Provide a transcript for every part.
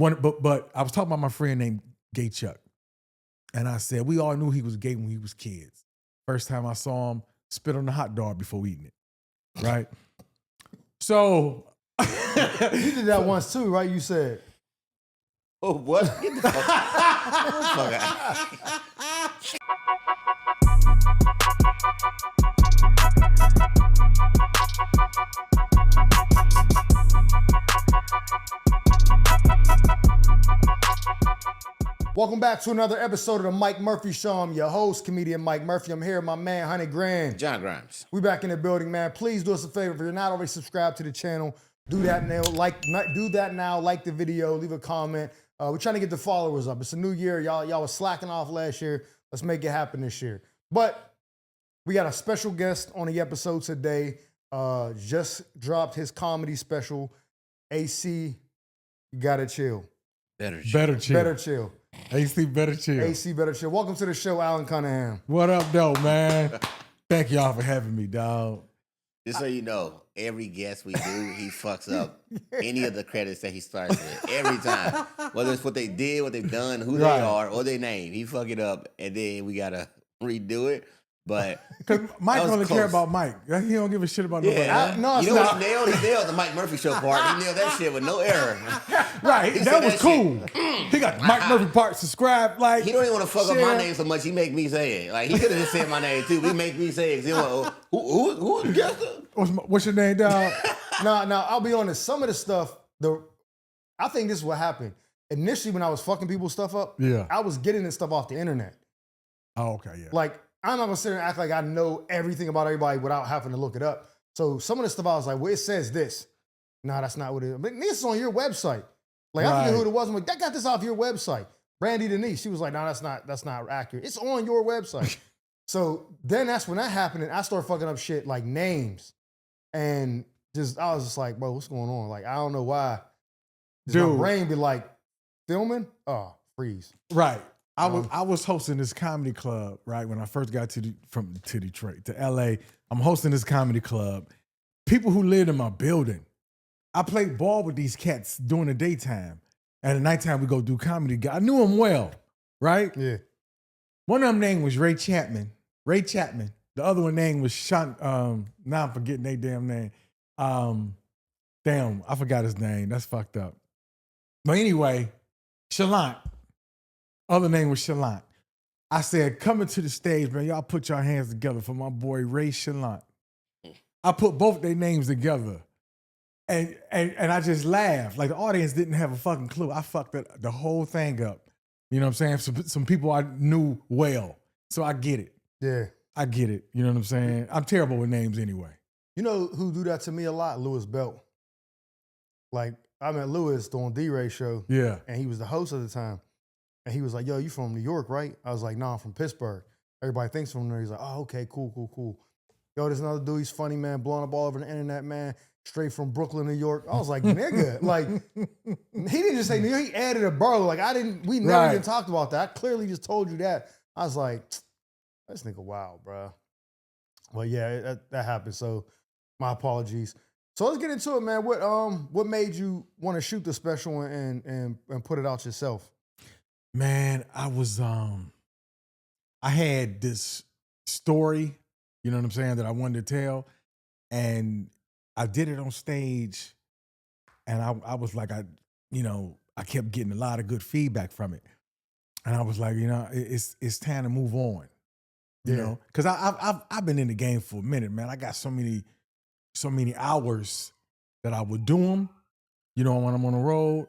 But I was talking about my friend named Gay Chuck. And I said, we all knew he was gay when he was kids. First time I saw him, spit on the hot dog before eating it. Right? So. You did that once too, right? You said. Oh, what? Get the fuck out. Welcome back to another episode of the Mike Murphy Show. I'm your host, comedian Mike Murphy. I'm here with my man, Honey Grand. John Grimes. We back in the building, man. Please do us a favor. If you're not already subscribed to the channel, do that now. Like the video, leave a comment. We're trying to get the followers up. It's a new year. Y'all was slacking off last year. Let's make it happen this year. But we got a special guest on the episode today. Just dropped his comedy special. AC, you gotta chill. Better chill. Better chill. AC Better Chill. AC Better Chill. Welcome to the show, Allan Cunningham. What up, though, man? Thank y'all for having me, dog. Just so you know, every guest we do, he fucks up any of the credits that he starts with. Every time. Whether it's what they did, what they've done, who they are, or their name. He fuck it up, and then we got to redo it. But because Mike only care about Mike. He don't give a shit about nobody. No, you know what he nailed? He nailed the Mike Murphy Show part. He nailed that shit with no error. Right, that was cool. He got the Mike Murphy part. Subscribe, like. He don't even want to fuck up my name so much. He make me say it. Like he could have just said my name too. He make me say it. Who's the guest? What's your name, dog? No, I'll be honest. Some of the stuff, I think this is what happened. Initially, when I was fucking people's stuff up, I was getting this stuff off the internet. Oh, okay, yeah. Like, I'm not gonna sit there and act like I know everything about everybody without having to look it up. So some of the stuff I was like, well, it says this. No, that's not what it is. But this is on your website. Like, I forget who it was. I'm like, that got this off your website. Brandy Denise, she was like, no, that's not accurate. It's on your website. So then that's when that happened, and I started fucking up shit like names. And I was just like, bro, what's going on? Like, I don't know why. My brain be like, filming? Oh, freeze. Right. I was hosting this comedy club, right? When I first got to Detroit, to LA, I'm hosting this comedy club. People who lived in my building. I played ball with these cats during the daytime. And at nighttime, we go do comedy. I knew them well, right? Yeah. One of them name was Ray Chapman. The other one name was Sean. Now I'm forgetting their damn name. Damn, I forgot his name. That's fucked up. But anyway, Shalant. Other name was Shalant. I said, coming to the stage, man, y'all put your hands together for my boy Ray Shalant. I put both their names together. And I just laughed. Like the audience didn't have a fucking clue. I fucked the whole thing up. You know what I'm saying? Some people I knew well. So I get it. Yeah. I get it. You know what I'm saying? I'm terrible with names anyway. You know who do that to me a lot? Louis Belt. Like, I met Louis on D-Ray show. Yeah. And he was the host at the time. And he was like, yo, you from New York, right? I was like, no, I'm from Pittsburgh. Everybody thinks from there. He's like, oh, okay, cool. Yo, there's another dude, he's funny, man, blowing up all over the internet, man, straight from Brooklyn, New York. I was like, nigga. Like, he didn't just say New York, he added a borough. Like, we never even talked about that. I clearly just told you that. I was like, this nigga wild, bro. Well, yeah, that happened. So, my apologies. So let's get into it, man. What made you want to shoot the special and put it out yourself? Man, I had this story, you know what I'm saying, that I wanted to tell. And I did it on stage. And I was like, I kept getting a lot of good feedback from it. And I was like, it's time to move on. You know? Because I've been in the game for a minute, man. I got so many hours that I would do them, when I'm on the road.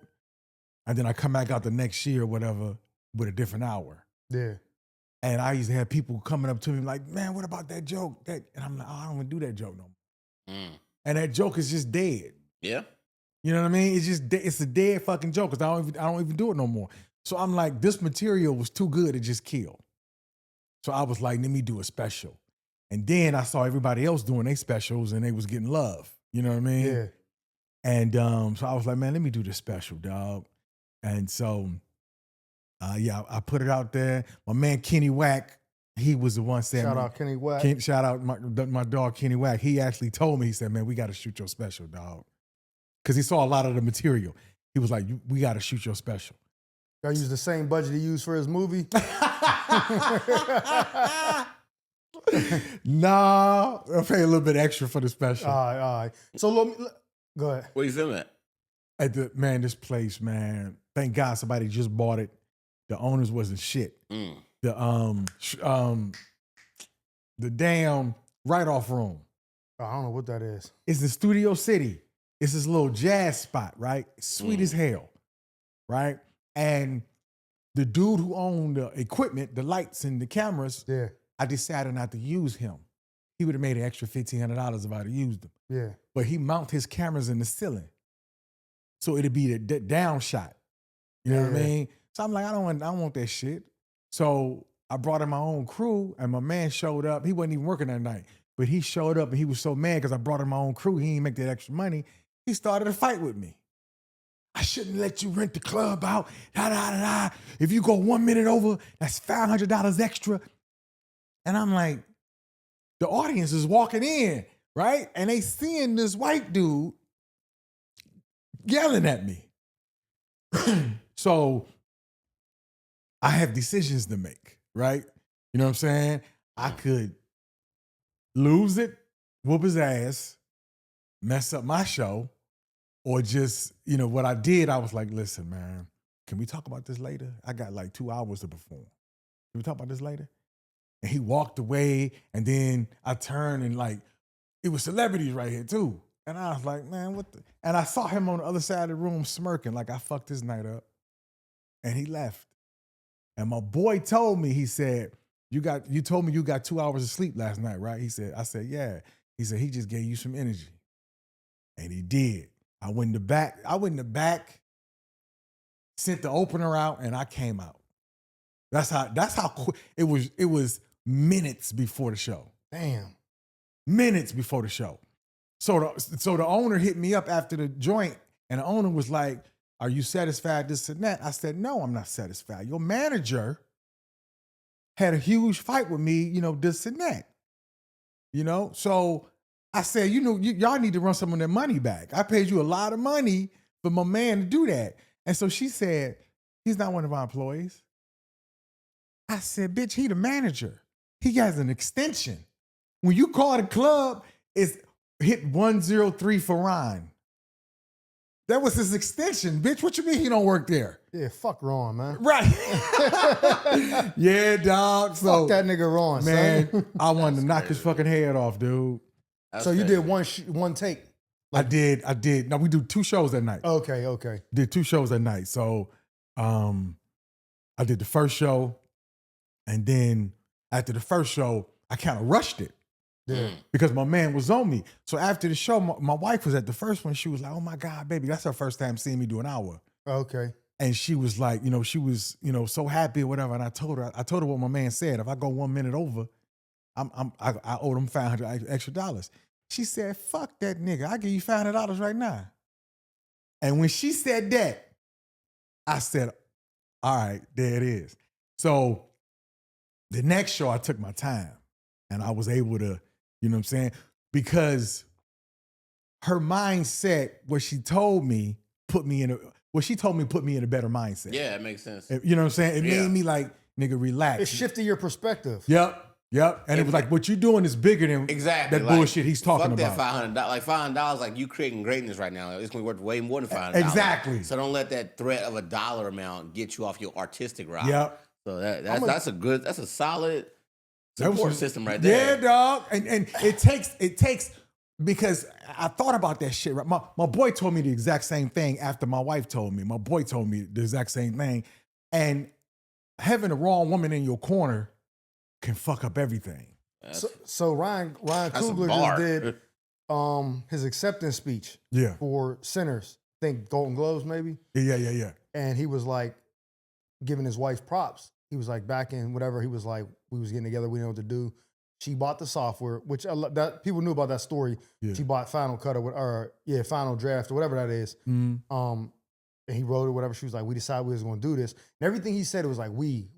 And then I come back out the next year or whatever with a different hour. Yeah. And I used to have people coming up to me like, man, what about that joke? And I'm like, I don't want to do that joke no more. And that joke is just dead. Yeah. You know what I mean? It's a dead fucking joke because I don't even do it no more. So I'm like, this material was too good to just kill. So I was like, let me do a special. And then I saw everybody else doing their specials and they was getting love. You know what I mean? Yeah. And so I was like, man, let me do this special, dog. And so, I put it out there. My man Kenny Wack, he was the one saying, shout out Kenny Wack. Shout out my dog Kenny Wack. He actually told me, he said, man, we got to shoot your special, dog. Because he saw a lot of the material. He was like, we got to shoot your special. Y'all use the same budget he used for his movie? Nah, I'll pay a little bit extra for the special. All right. So go ahead. Where you film at? This place, man. Thank God somebody just bought it. The owners wasn't shit. The damn write-off room. I don't know what that is. It's in Studio City. It's this little jazz spot, right? Sweet as hell, right? And the dude who owned the equipment, the lights and the cameras, Yeah. I decided not to use him. He would have made an extra $1,500 if I'd have used him. Yeah. But he mount his cameras in the ceiling. So it'd be the down shot. You know what I mean? So I'm like, I don't want that shit. So I brought in my own crew and my man showed up. He wasn't even working that night, but he showed up and he was so mad because I brought in my own crew. He didn't make that extra money. He started a fight with me. I shouldn't let you rent the club out. Da, da, da, da. If you go 1 minute over, that's $500 extra. And I'm like, the audience is walking in, right? And they seeing this white dude yelling at me. So I have decisions to make, right? You know what I'm saying? I could lose it, whoop his ass, mess up my show, or just, what I did, I was like, listen, man, can we talk about this later? I got like 2 hours to perform. Can we talk about this later? And he walked away, and then I turned and it was celebrities right here too. And I was like, man, what the? And I saw him on the other side of the room smirking like I fucked his night up. And he left. And my boy told me, he said, you told me you got 2 hours of sleep last night, right? I said, yeah. He said, he just gave you some energy. And he did. I went in the back, sent the opener out, and I came out. That's how quick it was minutes before the show. Damn. Minutes before the show. So the owner hit me up after the joint, and the owner was like, are you satisfied, this and that? I said, no, I'm not satisfied. Your manager had a huge fight with me, this and that. So I said, y'all need to run some of their money back. I paid you a lot of money for my man to do that. And so she said, he's not one of our employees. I said, bitch, he the manager. He has an extension. When you call the club, it's hit 103 for Ron. That was his extension, bitch. What you mean he don't work there? Yeah, fuck Ron, man. Right. Yeah, dog. So, fuck that nigga Ron, man, son. I wanted to knock his fucking head off, dude. So you did one take? I did. Now, we do 2 shows that night. Okay. Did 2 shows that night. So I did the first show, and then after the first show, I kind of rushed it. Yeah. Because my man was on me. So after the show, my wife was at the first one. She was like, oh my God, baby, that's her first time seeing me do an hour. Okay. And she was like, she was, so happy or whatever. And I told her what my man said. If I go 1 minute over, I owe them $500 extra dollars. She said, fuck that nigga. I give you $500 right now. And when she said that, I said, all right, there it is. So the next show, I took my time and I was able to, you know what I'm saying? Because her mindset, what she told me put me in a better mindset. Yeah, it makes sense. You know what I'm saying? It made me like, nigga, relax. It shifted your perspective. Yep. And it was like, what you doing is bigger than exactly that bullshit he's talking fuck about. That $500, like $500, like you creating greatness right now. It's going to be worth way more than $500. Exactly. So don't let that threat of a dollar amount get you off your artistic route. Yep. So that's a solid support system right there. Yeah, dog. And it takes because I thought about that shit. Right? My boy told me the exact same thing after my wife told me. My boy told me the exact same thing. And having the wrong woman in your corner can fuck up everything. So Ryan Coogler just did his acceptance speech for Sinners. I think Golden Globes maybe. Yeah. And he was like giving his wife props. He was like back in whatever, he was like, we was getting together, we didn't know what to do. She bought the software, which that people knew about that story. Yeah. She bought Final Cut or Final Draft or whatever that is. Mm-hmm. And he wrote it, whatever. She was like, we decided we was going to do this. And everything he said, it was like, we.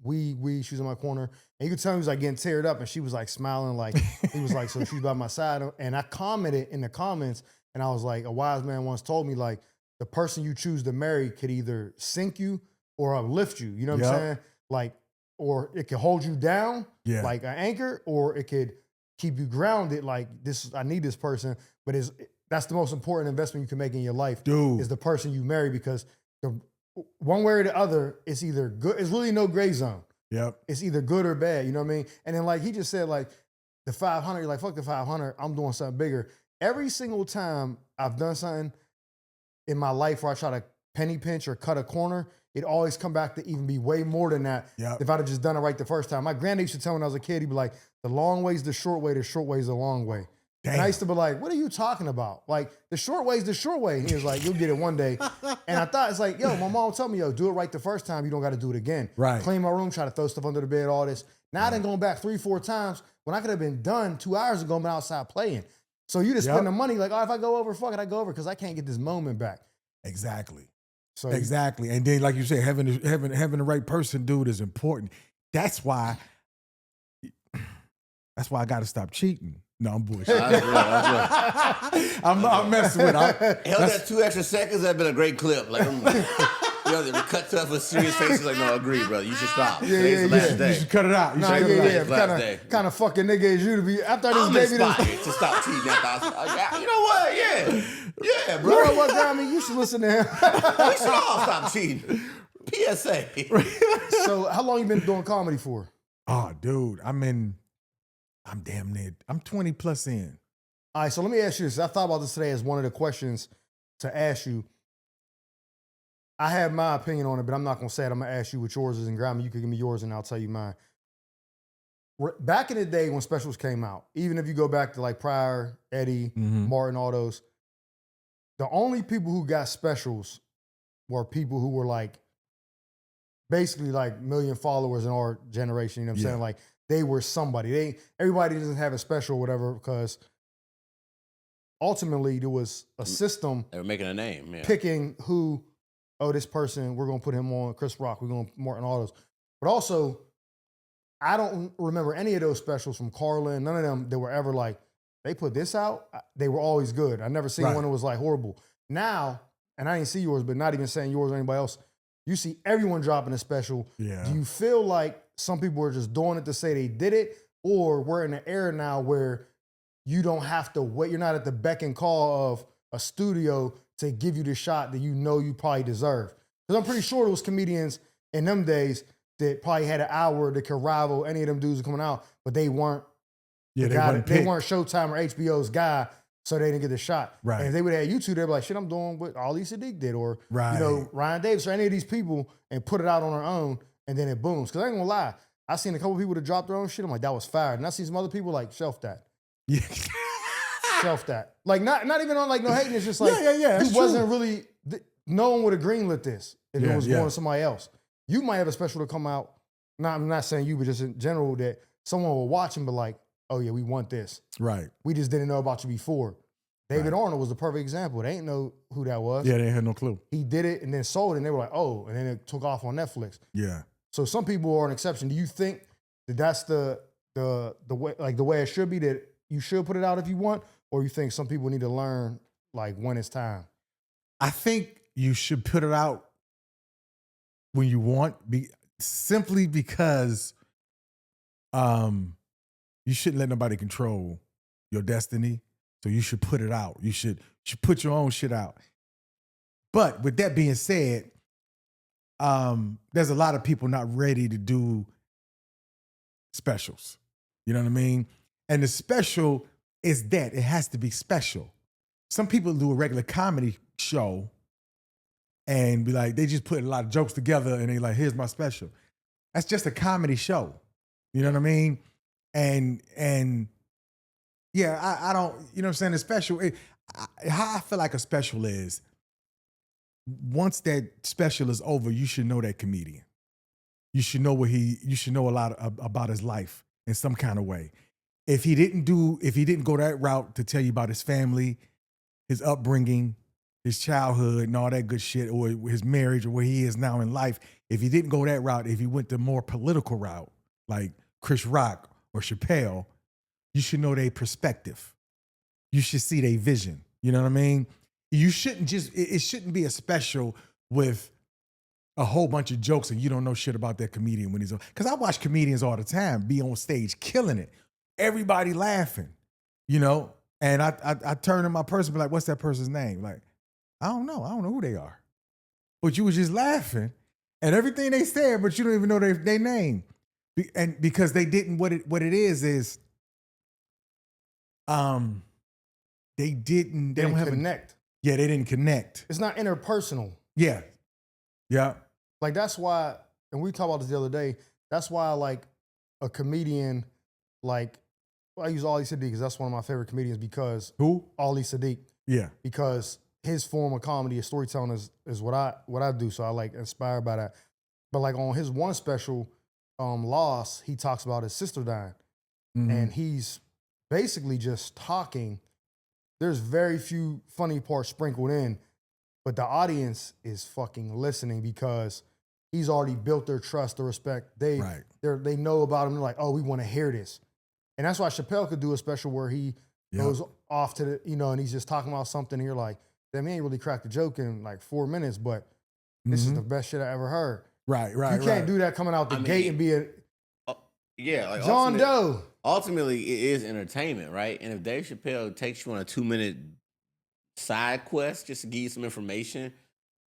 She was in my corner. And you could tell he was like getting teared up, and she was like smiling, like, he was like, so she's by my side. And I commented in the comments, and I was like, a wise man once told me, like, the person you choose to marry could either sink you or uplift you. You know what I'm Yep. saying? Like, or it could hold you down Yeah. like an anchor, or it could keep you grounded. Like this, I need this person. But that's the most important investment you can make in your life, Dude. is the person you marry, because the one way or the other, it's either good. It's really no gray zone. Yep. It's either good or bad. You know what I mean? And then like he just said, like the 500, you're like, fuck the 500. I'm doing something bigger. Every single time I've done something in my life where I try to penny pinch or cut a corner, it always come back to even be way more than that. Yep. If I'd have just done it right the first time. My granddad used to tell me when I was a kid, he'd be like, the long way's the short way is the long way. Damn. And I used to be like, what are you talking about? Like, the short way's the short way. And he was like, you'll get it one day. And I thought, it's like, yo, my mom told me, yo, do it right the first time. You don't got to do it again. Right. Clean my room, try to throw stuff under the bed, all this. Now I done going back 3-4 times when I could have been done 2 hours ago, been outside playing. So you just spend the money like, oh, if I go over, fuck it, I go over, because I can't get this moment back. Exactly. So Exactly. And then, like you said, having the right person, dude, is important. That's why I got to stop cheating. No, I'm bullshit. That's real. I'm messing with it. Held that 2 extra seconds. That'd been a great clip. Like, they cut to us with serious faces. Like, no, I agree, brother. You should stop. Today's the last day. You should cut it out. You Nah, should cut it out. Last day. kind of fucking nigga is you to be. After I just I'm gave you this. inspired to stop cheating. You know what? Yeah, bro. You know what, Grammy? You should listen to him. We should all stop cheating. PSA. So, how long you been doing comedy for? Oh, dude, I'm damn near. I'm 20 plus in. All right, so let me ask you this. I thought about this today as one of the questions to ask you. I have my opinion on it, but I'm not going to say it. I'm going to ask you what yours is, and Grammy, you can give me yours, and I'll tell you mine. Back in the day when specials came out, even if you go back to like Pryor, Eddie, Martin, all those, the only people who got specials were people who were like, basically like million followers in our generation. You know what I'm saying? Like, they were somebody. Everybody doesn't have a special or whatever, because ultimately there was a system. They were making a name. Yeah. Picking who, oh, this person, we're going to put him on Chris Rock, we're going to Martin, all those. But also, I don't remember any of those specials from Carlin, none of them that were ever like, they put this out, they were always good. I never seen one that was like horrible. Now, and I didn't see yours, but not even saying yours or anybody else, you see everyone dropping a special. Yeah. Do you feel like some people are just doing it to say they did it, or we're in an era now where you don't have to wait, you're not at the beck and call of a studio to give you the shot that you know you probably deserve? Because I'm pretty sure those comedians in them days that probably had an hour that could rival any of them dudes coming out, but they weren't. Yeah, they weren't Showtime or HBO's guy, so they didn't get the shot. Right. And if they would have had YouTube, they'd be like, shit, I'm doing what Ali Sadiq did, or Right. you know, Ryan Davis, or any of these people, and put it out on their own, and then it booms. Because I ain't gonna lie, I seen a couple people that dropped their own shit. I'm like, that was fire. And I seen some other people like, shelf that. Yeah. Shelf that. Like, not even on like no hating. It's just like, yeah. you wasn't really, no one would have greenlit this if it was going to somebody else. You might have a special to come out. I'm not saying you, but just in general, that someone will watch and be like, oh yeah, we want this. Right. We just didn't know about you before. David Arnold was the perfect example. They ain't know who that was. Yeah, they had no clue. He did it and then sold it, and they were like, oh, and then it took off on Netflix. Yeah. So some people are an exception. Do you think that that's the way, like the way it should be, that you should put it out if you want, or you think some people need to learn like when it's time? I think you should put it out when you want, simply because you shouldn't let nobody control your destiny. So you should put it out. You should put your own shit out. But with that being said, there's a lot of people not ready to do specials. You know what I mean? And the special is that it has to be special. Some people do a regular comedy show and be like, they just put a lot of jokes together and they like, here's my special. That's just a comedy show. You know what I mean? And yeah, I don't, you know what I'm saying? The special, how I feel like a special is, once that special is over, you should know that comedian. You should know you should know a lot about his life in some kind of way. If he didn't go that route to tell you about his family, his upbringing, his childhood and all that good shit, or his marriage, or where he is now in life, if he didn't go that route, if he went the more political route, like Chris Rock or Chappelle, you should know their perspective. You should see their vision. You know what I mean? You shouldn't it shouldn't be a special with a whole bunch of jokes and you don't know shit about that comedian when he's on. Because I watch comedians all the time be on stage killing it. Everybody laughing, you know? And I turn to my person and be like, what's that person's name? Like, I don't know who they are. But you was just laughing at everything they said, but you don't even know their name. And because they didn't, what it is, they didn't connect. Yeah, they didn't connect. It's not interpersonal. Yeah. Yeah. Like that's why, and we talked about this the other day, that's why like a comedian, like, well, I use Ali Sadiq because that's one of my favorite comedians because Who? Ali Sadiq. Yeah. Because his form of comedy is storytelling is what I do. So I like inspired by that. But like on his one special, Loss, he talks about his sister dying. Mm-hmm. And he's basically just talking. There's very few funny parts sprinkled in, but the audience is fucking listening because he's already built their trust, their respect. They know about him. They're like, oh, we want to hear this. And that's why Chappelle could do a special where he goes off to the, and he's just talking about something and you're like, damn, he ain't really cracked a joke in like 4 minutes, but this is the best shit I ever heard. Right. You can't do that coming out the gate and be a like John Doe. Ultimately, it is entertainment, right? And if Dave Chappelle takes you on a 2-minute side quest just to give you some information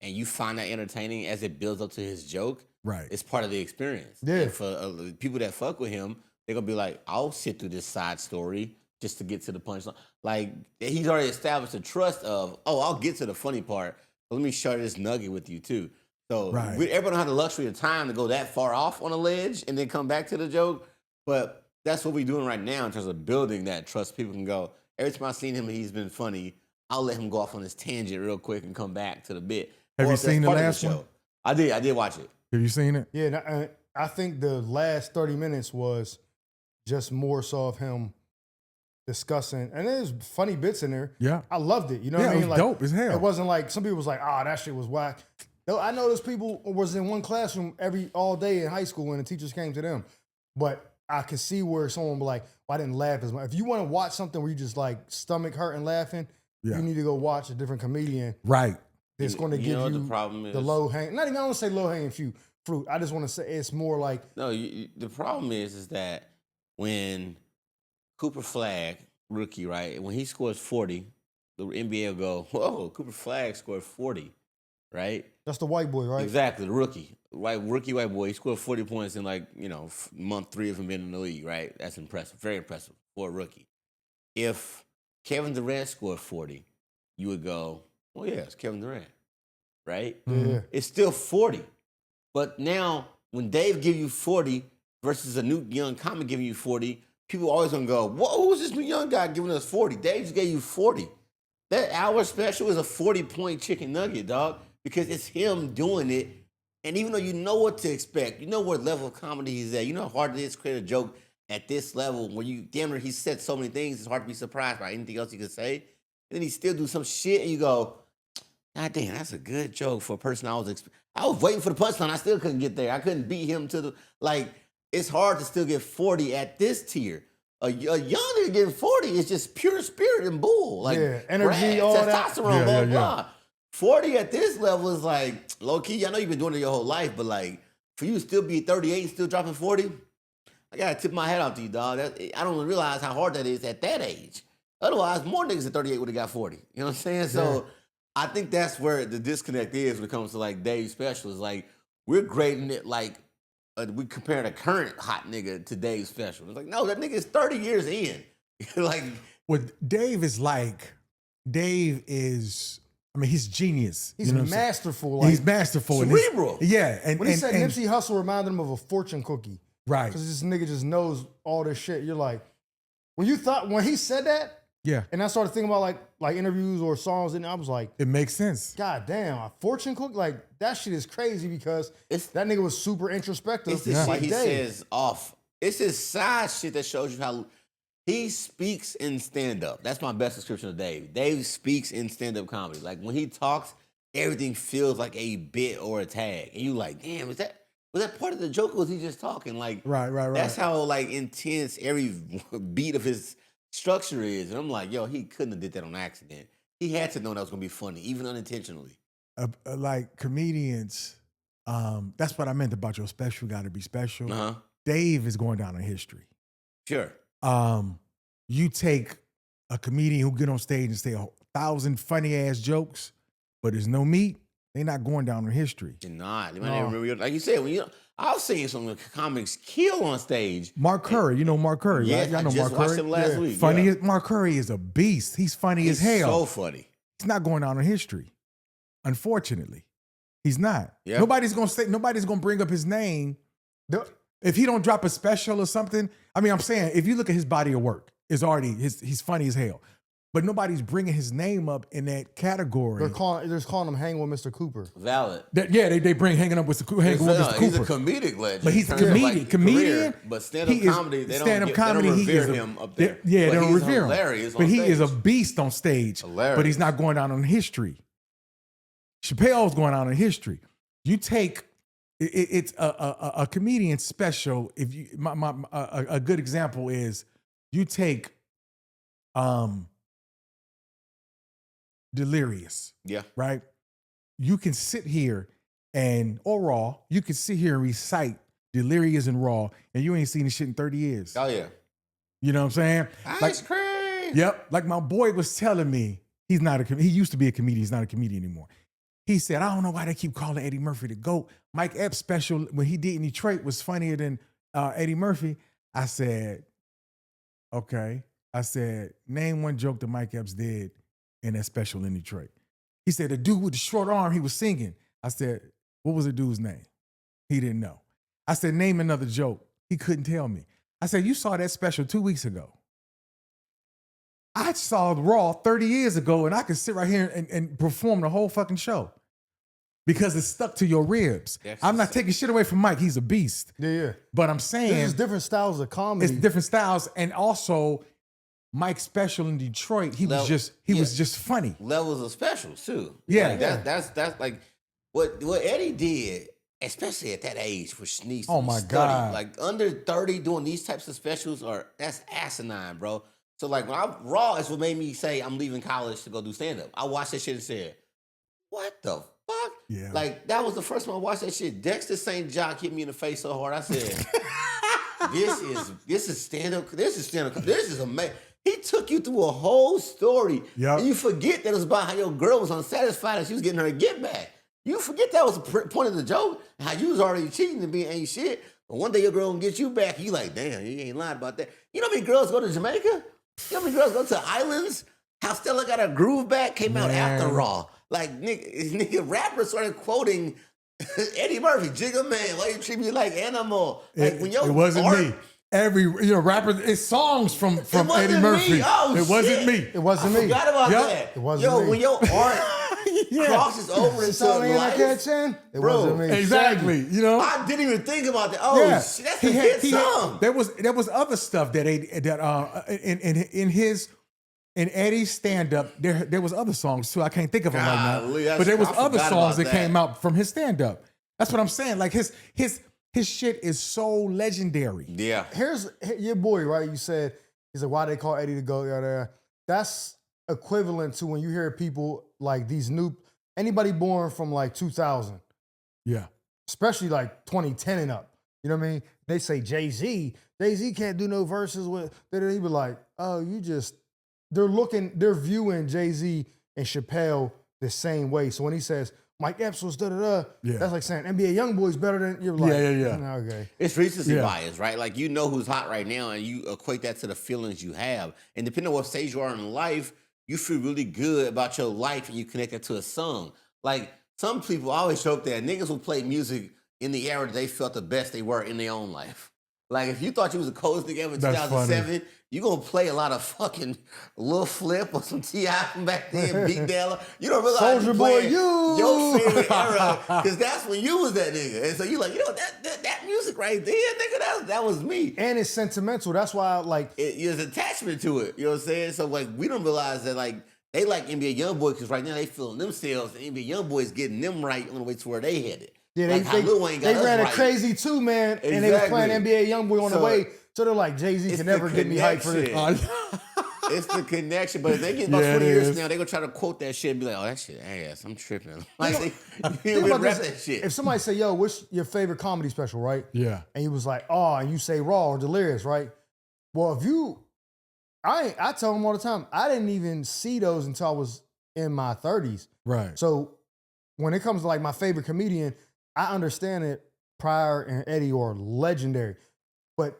and you find that entertaining as it builds up to his joke, right, it's part of the experience. Yeah. And for people that fuck with him, they're going to be like, I'll sit through this side story just to get to the punchline. Like, he's already established a trust of, I'll get to the funny part, but let me share this nugget with you, too. So everybody don't have the luxury of time to go that far off on a ledge and then come back to the joke. But that's what we're doing right now in terms of building that trust. People can go, every time I've seen him and he's been funny, I'll let him go off on this tangent real quick and come back to the bit. Have you seen the last one? I did watch it. Have you seen it? Yeah, I think the last 30 minutes was just more so of him discussing, and there's funny bits in there. Yeah. I loved it. You know what I mean? It was like, dope as hell. It wasn't like, some people was like, that shit was whack. I know those people was in one classroom all day in high school when the teachers came to them. But I could see where someone would be like, I didn't laugh as much. If you want to watch something where you just like stomach hurting laughing, you need to go watch a different comedian. Right. That's going to give you the problem is the low hang. Not even, I don't want to say low hanging fruit. I just want to say it's more like. No, the problem is that when Cooper Flagg, rookie, right, when he scores 40, the NBA will go, whoa, Cooper Flagg scored 40, right? That's the white boy, right? Exactly, the rookie. Rookie white boy. He scored 40 points in month 3 of him being in the league, right? That's impressive. Very impressive for a rookie. If Kevin Durant scored 40, you would go, well, yeah, it's Kevin Durant, right? Yeah. It's still 40. But now, when Dave give you 40 versus a new young comic giving you 40, people always gonna go, whoa, who's this new young guy giving us 40? Dave just gave you 40. That hour special is a 40-point chicken nugget, dog, because it's him doing it. And even though you know what to expect, you know what level of comedy he's at, you know how hard it is to create a joke at this level where he said so many things, it's hard to be surprised by anything else he could say. And then he still do some shit and you go, God damn, that's a good joke for a person I was waiting for the punchline. I still couldn't get there. I couldn't beat him to it's hard to still get 40 at this tier. A young nigga getting 40 is just pure spirit and bull. Energy, all that. Testosterone, blah, blah. 40 at this level is like, low key, I know you've been doing it your whole life, but like, for you to still be 38 and still dropping 40, I gotta tip my hat off to you, dog. I don't realize how hard that is at that age. Otherwise, more niggas at 38 would have got 40. You know what I'm saying? So I think that's where the disconnect is when it comes to like Dave's special. Is like, we're grading it like, we comparing a current hot nigga to Dave's special. It's like, no, that nigga is 30 years in. Like, Dave is, I mean, he's genius. He's masterful. He's masterful. Cerebral. And when he said Nipsey Hussle reminded him of a fortune cookie. Right. Because this nigga just knows all this shit. You're like, when he said that, and I started thinking about like interviews or songs, and I was like, it makes sense. God damn, a fortune cookie? Like, that shit is crazy because that nigga was super introspective. It's the shit he says off. It's his side shit that shows you how he speaks in stand-up. That's my best description of Dave. Dave speaks in stand-up comedy. Like, when he talks, everything feels like a bit or a tag. And you like, damn, was that part of the joke or was he just talking? Like, right. That's how like intense every beat of his structure is. And I'm like, yo, he couldn't have did that on accident. He had to know that was gonna be funny, even unintentionally. Like comedians, that's what I meant about your special got to be special. Uh huh. Dave is going down in history. Sure. You take a comedian who get on stage and say 1,000 funny ass jokes, but there's no meat. They're not going down in history. You're not. Like you said, I've seen some comics kill on stage. Mark Curry, you know Mark Curry, Yeah, right? Y'all know I just Mark watched Curry. him last week. Funny. Yeah. Mark Curry is a beast. He's funny as hell. So funny. He's not going down in history. Unfortunately, he's not. Yeah. Nobody's gonna bring up his name if he don't drop a special or something. I mean, I'm saying if you look at his body of work, it's already he's funny as hell. But nobody's bringing his name up in that category. They're calling him Hang with Mr. Cooper. Valid. They bring hanging with Mr. Cooper. He's a comedic legend. But he's a comedian. Comedian. But stand-up comedy, they don't revere him up there. They don't revere him. Hilarious on but he stage. is a beast on stage. Hilarious. But he's not going down in history. Chappelle's going down in history. You take it's a comedian special. If you a good example is you take Delirious. Yeah. Right? You can sit here or Raw, you can sit here and recite Delirious and Raw, and you ain't seen this shit in 30 years. Oh, yeah. You know what I'm saying? Ice cream. Yep. Like my boy was telling me, he used to be a comedian, he's not a comedian anymore. He said, I don't know why they keep calling Eddie Murphy the GOAT. Mike Epps' special, when he did in Detroit, was funnier than Eddie Murphy. I said, okay. I said, name one joke that Mike Epps did in that special in Detroit. He said, the dude with the short arm, he was singing. I said, what was the dude's name? He didn't know. I said, name another joke. He couldn't tell me. I said, you saw that special 2 weeks ago. I saw Raw 30 years ago, and I could sit right here and perform the whole fucking show because it's stuck to your ribs. I'm not taking shit away from Mike. He's a beast. Yeah. But I'm saying there's different styles of comedy. It's different styles, and also Mike's special in Detroit, he was just funny. Levels of specials too. Yeah, like that's like what Eddie did, especially at that age for Sneeze. Oh my God. Like under 30 doing these types of specials that's asinine, bro. So like when Raw is what made me say I'm leaving college to go do stand up. I watched that shit and said, what the fuck? Yeah. Like that was the first time I watched that shit. Dexter St. John hit me in the face so hard. I said, this is stand up. This is amazing. He took you through a whole story. Yep. And you forget that it was about how your girl was unsatisfied and she was getting her get back. You forget that was the point of the joke, how you was already cheating and being ain't shit. But one day your girl gonna get you back. You like, damn, you ain't lying about that. You know how many girls go to Jamaica? You know how many girls go to islands? How Stella got her groove back came out after Raw. Like, nigga rappers started quoting Eddie Murphy, Jigga Man, why you treat me like animal? Like when it wasn't me. Every rapper, it's songs from Eddie Murphy. Oh, it wasn't me. It wasn't me. Forgot about that. It wasn't me. When your art crosses over into life, it wasn't me. Exactly. You know, I didn't even think about that. Oh, shit, that's a hit song. There was other stuff that in Eddie's stand up. There was other songs too. I can't think of them right now. But there was other songs that came out from his stand up. That's what I'm saying. Like his shit is so legendary. Yeah. Here's your boy, right? You said, he said, why they call Eddie the GOAT? That's equivalent to when you hear people like these anybody born from like 2000. Yeah. Especially like 2010 and up. You know what I mean? They say Jay-Z can't do no verses with, then he be like, oh, they're viewing Jay-Z and Chappelle the same way. So when he says, Mike Epps was da-da-da, that's like saying NBA YoungBoy's better than, you're like, okay. It's recency bias, right? Like you know who's hot right now and you equate that to the feelings you have. And depending on what stage you are in life, you feel really good about your life and you connect it to a song. Like some people always joke that niggas will play music in the era that they felt the best they were in their own life. Like if you thought you was the coldest nigga ever in 2007, you gonna play a lot of fucking Lil Flip or some T.I. from back then, Big Della. You don't realize Soulja Boy, your favorite era, because that's when you was that nigga. And so you like, you know, that music right there, nigga, that was me. And it's sentimental. That's why there's attachment to it. You know what I'm saying? So like we don't realize that like they like NBA YoungBoy because right now they feeling themselves and NBA YoungBoy is getting them right on the way to where they headed. Yeah, like they ran it crazy too, man. Exactly. And they was playing NBA YoungBoy on the way. So they're like, Jay-Z can never get me hyped for this. It's the connection. But if they get about 20 years from now, they gonna try to quote that shit and be like, "Oh, that shit ass. I'm tripping." Like they rap that shit. If somebody say, "Yo, what's your favorite comedy special?" Right? Yeah. And he was like, "Oh," and you say Raw or Delirious, right? Well, I tell them all the time, I didn't even see those until I was in my 30s. Right. So when it comes to like my favorite comedian, I understand it. Pryor and Eddie are legendary, but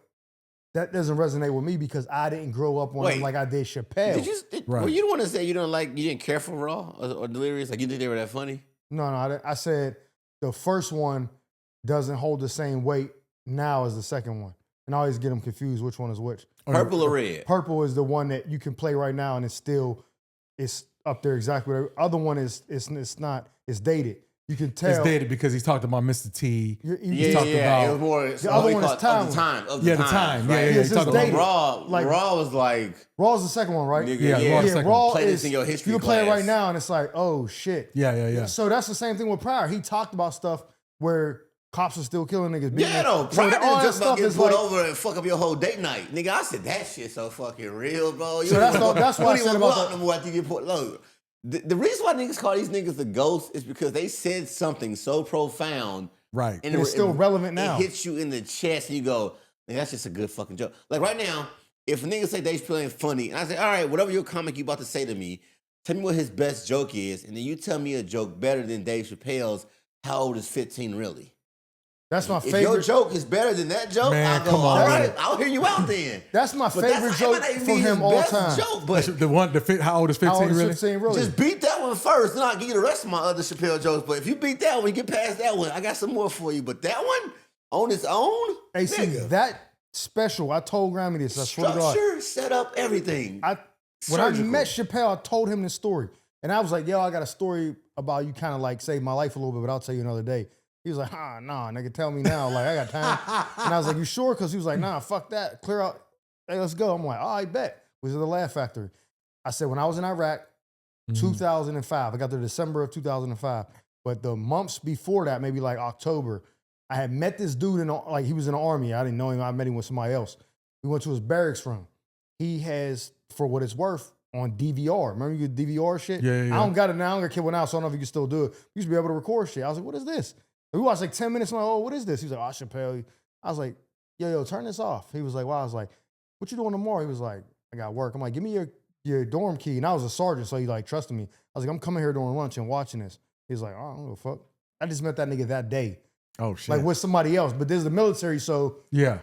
that doesn't resonate with me because I didn't grow up on them like I did Chappelle. Well, you don't want to say you didn't care for Raw or Delirious? Like you think they were that funny? No, I said the first one doesn't hold the same weight now as the second one. And I always get them confused which one is which. Purple or red? Purple is the one that you can play right now and it's up there exactly. The other one it's dated. You can tell. It's dated because he talked about Mr. T. He talked about it was more the other one is of the time. Right? He talked about Raw was like Raw's the second one, right? Nigga, Raw play is this in your history you can play it right now and it's like, oh shit. Yeah. So that's the same thing with Pryor. He talked about stuff where cops are still killing niggas. Yeah, though. Pryor didn't just about get pulled over and fuck up your whole date night. Nigga, I said that shit so fucking real, bro. So that's why I said about no more after you get pulled. Look, the reason why niggas call these niggas the ghosts is because they said something so profound. Right. And it's still relevant now. It hits you in the chest and you go, nigga, that's just a good fucking joke. Like right now, if a nigga say Dave Chappelle ain't funny, and I say, all right, whatever your comic you about to say to me, tell me what his best joke is, and then you tell me a joke better than Dave Chappelle's, how old is 15 really? That's my favorite. If your joke is better than that joke, Man, I'll go, come on, all man. right, I'll hear you out then. That's my But favorite joke from him all time. Joke, but How old is 15 How old is really? 15 really? just beat that one first, then I'll give you the rest of my other Chappelle jokes. But if you beat that one, you get past that one, I got some more for you. But that one, on its own, Hey, see, nigga, that special, I told Grammy this, I swear to God. structure, set up, everything. When I met Chappelle, I told him this story. And I was like, yo, I got a story about you kind of like saved my life a little bit, but I'll tell you another day. He was like, nah, nigga, tell me now. Like, I got time. And I was like, you sure? Because he was like, nah, fuck that. Clear out. Hey, let's go. I'm like, I bet. Was at the Laugh Factory. I said, when I was in Iraq, 2005, I got there December of 2005. But the months before that, maybe like October, I had met this dude he was in the army. I didn't know him. I met him with somebody else. We went to his barracks room. He has, for what it's worth, on DVR. Remember you could DVR shit? Yeah. I don't got it now. I don't got cable now, so I don't know if you can still do it. You used to be able to record shit. I was like, what is this? And we watched like 10 minutes. I'm like, oh, what is this? He was like, oh, Chappelle. I was like, yo, turn this off. He was like, wow. I was like, what you doing tomorrow? He was like, I got work. I'm like, give me your dorm key. And I was a sergeant, so he like trusted me. I was like, I'm coming here during lunch and watching this. He was like, oh, I don't give a fuck. I just met that nigga that day. Oh shit. Like with somebody else. But there's the military, so yeah.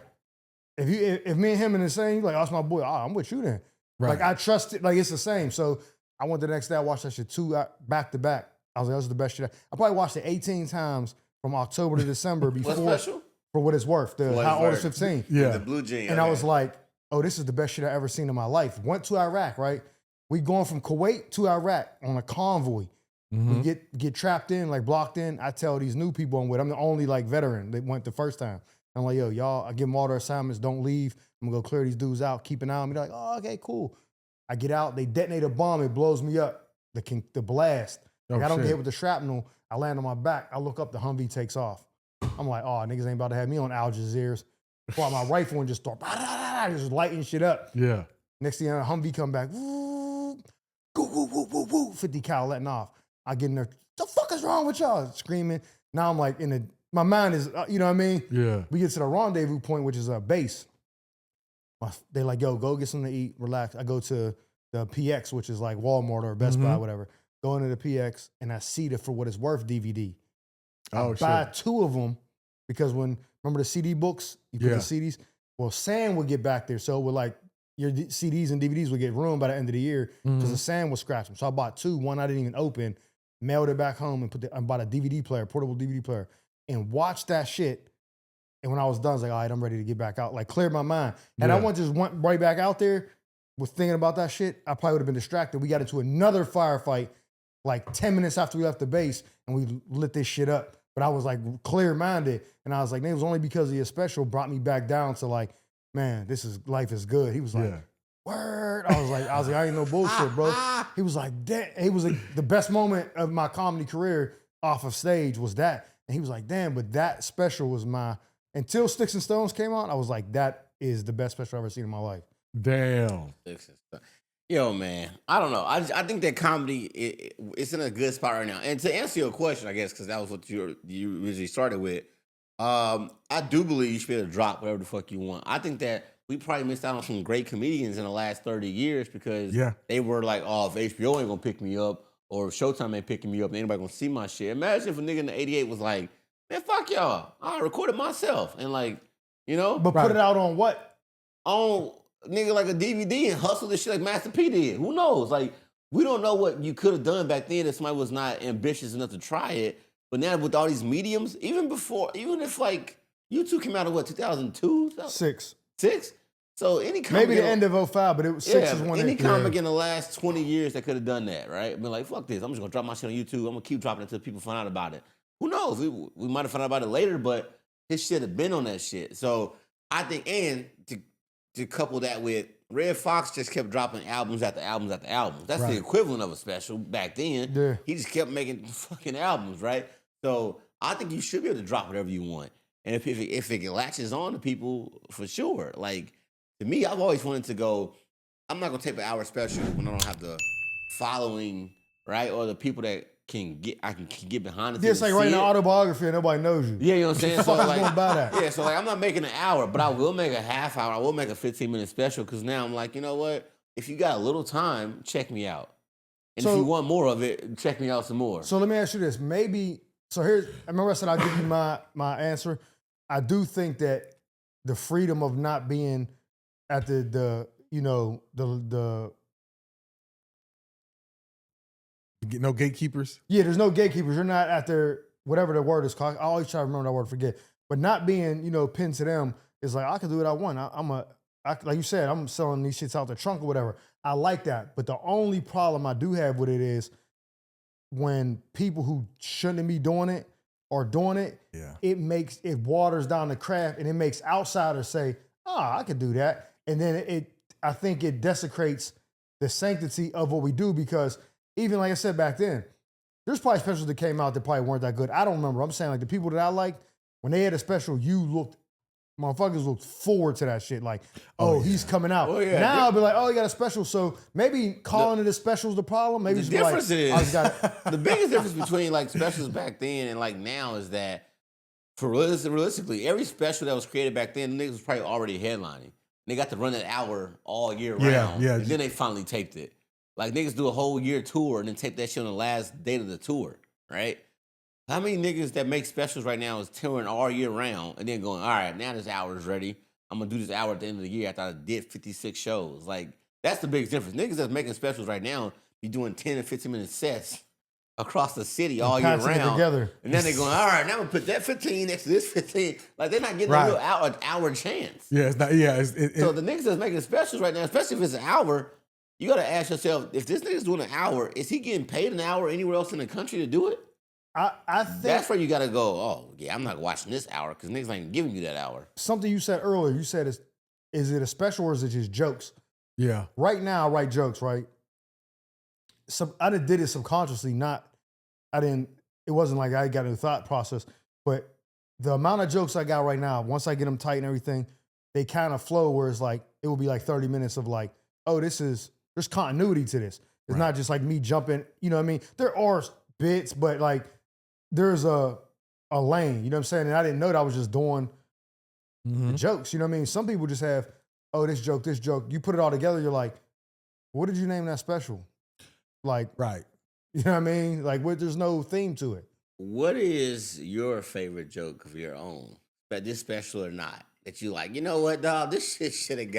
If me and him in the same, like, oh, that's my boy. Oh, I'm with you then. Right. Like I trust it. Like it's the same. So I went the next day. I watched that shit back to back. I was like, that was the best shit. I probably watched it 18 times from October to December before. What special? For what it's worth. How old is 15? Yeah. The blue jean. And I was like, oh, this is the best shit I ever seen in my life. Went to Iraq, right? We going from Kuwait to Iraq on a convoy. We get trapped in, like blocked in. I tell these new people I'm with, I'm the only like veteran that went the first time. I'm like, yo, y'all, I give them all their assignments, don't leave. I'm gonna go clear these dudes out, keep an eye on me. They're like, oh, okay, cool. I get out, they detonate a bomb, it blows me up. The blast. Like, I don't get hit with the shrapnel. I land on my back. I look up, the Humvee takes off. I'm like, oh, niggas ain't about to have me on Al Jazeera's. Pull out my rifle and just start just lighting shit up. Yeah. Next thing you know, Humvee come back. Woo, woo, woo, woo, woo, 50 cal letting off. I get in there. The fuck is wrong with y'all? Screaming. Now I'm like my mind is, you know what I mean? Yeah. We get to the rendezvous point, which is a base. They like, yo, go get something to eat, relax. I go to the PX, which is like Walmart or Best Buy, whatever. Go into the PX and I see the For What It's Worth DVD. I buy 2 of them because remember the CD books? You put the CDs? Well, sand would get back there. So it would like, your CDs and DVDs would get ruined by the end of the year because the sand would scratch them. So I bought 2, one I didn't even open, mailed it back home and I bought a DVD player, portable DVD player, and watched that shit. And when I was done, I was like, all right, I'm ready to get back out. Like cleared my mind. And I went right back out there was thinking about that shit, I probably would have been distracted. We got into another firefight like 10 minutes after we left the base and we lit this shit up. But I was like clear-minded. And I was like, it was only because of your special brought me back down to like, man, life is good. He was like, word. I was like, I ain't no bullshit, bro. He was like, damn. He was like, the best moment of my comedy career off of stage was that. And he was like, damn, but that special was until Sticks and Stones came out, I was like, that is the best special I've ever seen in my life. Damn. Yo, man, I don't know. I think that comedy it's in a good spot right now. And to answer your question, I guess because that was what you originally started with. I do believe you should be able to drop whatever the fuck you want. I think that we probably missed out on some great comedians in the last 30 years because Yeah. they were like, oh, if HBO ain't gonna pick me up or if Showtime ain't picking me up, anybody gonna see my shit. Imagine if a nigga in the '88 was like, man, fuck y'all. I recorded myself and like, you know, But put it out on what? on nigga like a DVD and hustle this shit like Master P did. Who knows? Like, we don't know what you could have done back then if somebody was not ambitious enough to try it. But now with all these mediums, even if like YouTube came out of what, 2002? 6. 6? So any comic Maybe the end of 05, but it was 6 is when any it. comic in the last 20 years that could have done that, right? Been like, fuck this. I'm just gonna drop my shit on YouTube. I'm gonna keep dropping it until people find out about it. Who knows? We might have found out about it later, but his shit have been on that shit. So I think, and to couple that with Red Fox just kept dropping albums after albums after albums. That's the equivalent of a special back then. Yeah. He just kept making fucking albums, right? So I think you should be able to drop whatever you want. And if it latches on to people, for sure. Like, to me, I've always wanted to go, I'm not going to tape an hour special when I don't have the following, right? Or the people that can get behind it. It's like writing an autobiography and nobody knows you. Yeah, you know what I'm saying? So Fuck is like, gonna buy that? yeah, so like I'm not making an hour, but I will make a half hour. I will make a 15-minute special because now I'm like, you know what? If you got a little time, check me out. And if So- you want more of it, check me out some more. So let me ask you this. Maybe, so here's, I remember I said I'll give you my answer. I do think that the freedom of not being at the No gatekeepers. yeah, there's no gatekeepers. You're not at their, whatever the word is called. I always try to remember that word, forget. But not being, pinned to them is like, I can do what I want. Like you said, I'm selling these shits out the trunk or whatever. I like that. But the only problem I do have with it is when people who shouldn't be doing it are doing it, Yeah. it waters down the craft and it makes outsiders say, I could do that. And then I think it desecrates the sanctity of what we do because even like I said back then, there's probably specials that came out that probably weren't that good. I don't remember. I'm saying like the people that I liked, when they had a special, motherfuckers looked forward to that shit. Like, he's coming out. Oh, yeah. Now I'll be like, he got a special. So maybe calling it a special is the problem. Maybe The it's be like, difference is, got the biggest difference between like specials back then and like now is that realistically, every special that was created back then, the niggas was probably already headlining. They got to run that hour all year round. yeah. And then they finally taped it. Like niggas do a whole year tour and then tape that shit on the last date of the tour, right? How many niggas that make specials right now is touring all year round and then going, all right, now this hour is ready. I'm gonna do this hour at the end of the year after I did 56 shows. Like, that's the biggest difference. Niggas that's making specials right now be doing 10 and 15-minute sets across the city all year patching it round. together. And then they going, all right, now I'm gonna put that 15 next to this 15. Like, they're not getting a real hour chance. Yeah, it's not. Yeah, So the niggas that's making specials right now, especially if it's an hour, you gotta ask yourself, if this nigga's doing an hour, is he getting paid an hour anywhere else in the country to do it? I think That's where you gotta go, oh, yeah, I'm not watching this hour because niggas ain't giving you that hour. something you said earlier, you said is it a special or is it just jokes? yeah. Right now, I write jokes, right? I did it subconsciously, it wasn't like I got a thought process, but the amount of jokes I got right now, once I get them tight and everything, they kind of flow where it's like, it will be like 30 minutes of like, there's continuity to this. It's not just like me jumping, you know what I mean? There are bits, but like there's a lane, you know what I'm saying? And I didn't know that I was just doing the jokes, you know what I mean? Some people just have, this joke. You put it all together, you're like, what did you name that special? Like, Right. you know what I mean? Like, there's no theme to it. What is your favorite joke of your own, but this special or not, that you like, you know what, dog, this shit should have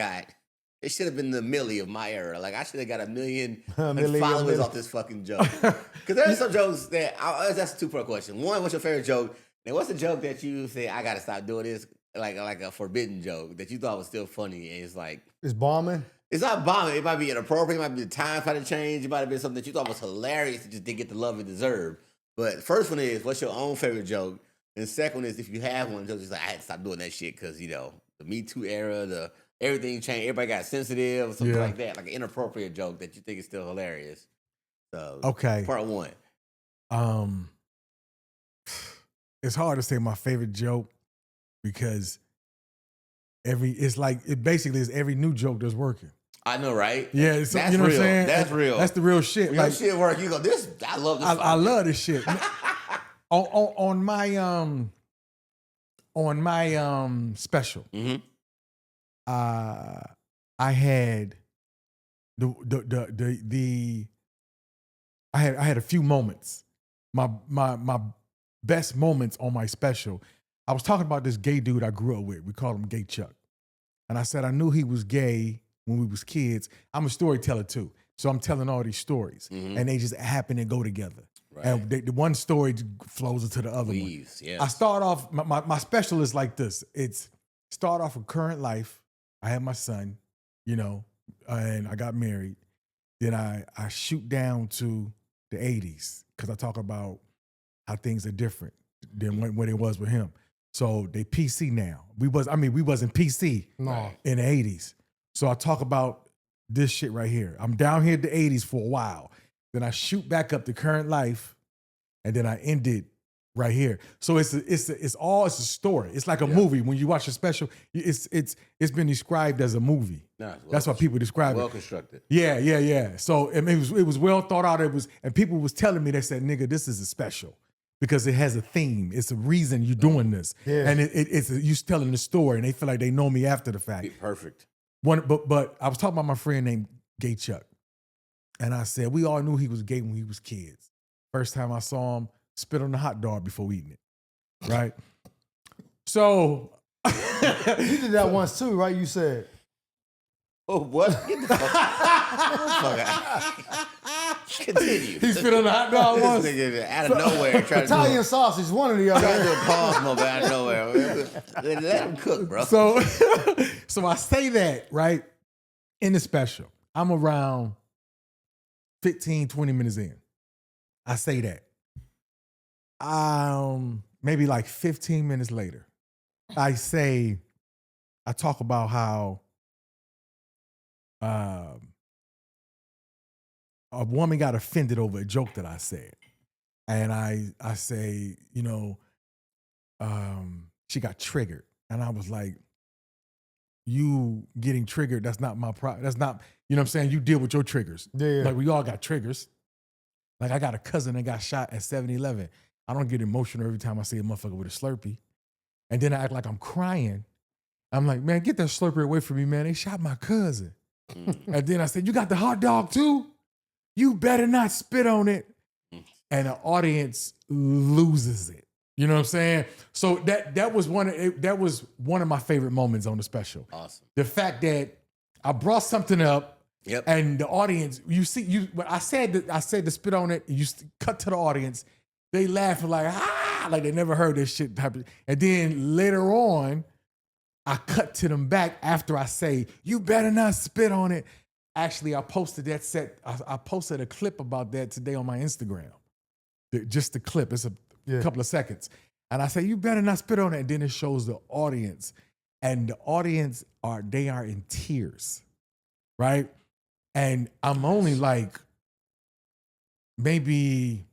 been the Millie of my era. Like, I should have got a million followers off this fucking joke. Because there's some jokes that's a two-part question. One, what's your favorite joke? And what's the joke that you say, I got to stop doing this, like a forbidden joke that you thought was still funny, and it's like... It's bombing. It's not bombing. It might be inappropriate. It might be the times might have changed. It might have been something that you thought was hilarious and just didn't get the love it deserved. But first one is, what's your own favorite joke? And the second one is, if you have one, just like, I had to stop doing that shit because, the Me Too era, everything changed. Everybody got sensitive or something like that. Like an inappropriate joke that you think is still hilarious. So, Okay. part one. It's hard to say my favorite joke because it basically is every new joke that's working. I know, right? Yeah, so, That's you know real. what I'm saying? That's real. That's the real shit. When your shit work, you go, this, I love this. I love this shit. on my special, Mm-hmm. I had I had a few moments. My best moments on my special. I was talking about this gay dude I grew up with. We called him Gay Chuck. And I said I knew he was gay when we was kids. I'm a storyteller too. So I'm telling all these stories. Mm-hmm. And they just happen to go together. Right. And the one story flows into the other Please, one. yes. I start off, my special is like this. It's start off with current life. I had my son, you know, and I got married. Then I shoot down to the 80s because I talk about how things are different than when it was with him. So they PC now. We wasn't PC in the 80s. So I talk about this shit right here. I'm down here in the 80s for a while. Then I shoot back up to current life, and then I end it right here. So it's a story. It's like a movie. When you watch a special, it's been described as a movie. That's what people describe it. Well constructed. Yeah. So it was well thought out. And people was telling me, they said, nigga, this is a special. Because it has a theme. It's a reason you're doing this. Yeah. And it's you telling the story, and they feel like they know me after the fact. Perfect. But I was talking about my friend named Gay Chuck. And I said, we all knew he was gay when he was kids. First time I saw him, spit on the hot dog before eating it. Right? So You did that once too, right? You said. Oh, what? Get the fuck out. Continue. He spit on the hot dog once. This nigga out of nowhere trying Italian sausage, one or the to other. do a pause moment out of nowhere. Let him cook, bro. So I say that, right, in the special. I'm around 15, 20 minutes in. I say that. Maybe like 15 minutes later, I talk about how a woman got offended over a joke that I said. And I say, you know, she got triggered. And I was like, you getting triggered, that's not my problem. That's not, you know what I'm saying? You deal with your triggers. Yeah. Like we all got triggers. Like I got a cousin that got shot at 7-Eleven. I don't get emotional every time I see a motherfucker with a Slurpee. And then I act like I'm crying. I'm like, man, get that Slurpee away from me, man. They shot my cousin. And then I said, you got the hot dog too? You better not spit on it. And the audience loses it. You know what I'm saying? So that was one of my favorite moments on the special. Awesome. The fact that I brought something up, Yep. and the audience, when I said to spit on it, you cut to the audience, they laughing like like they never heard this shit happen. And then later on, I cut to them back after I say, you better not spit on it. Actually, I posted that set. I posted a clip about that today on my Instagram. Just the clip. It's a couple of seconds. And I say, you better not spit on it. And then it shows the audience. And the audience are in tears. Right? And I'm only like maybe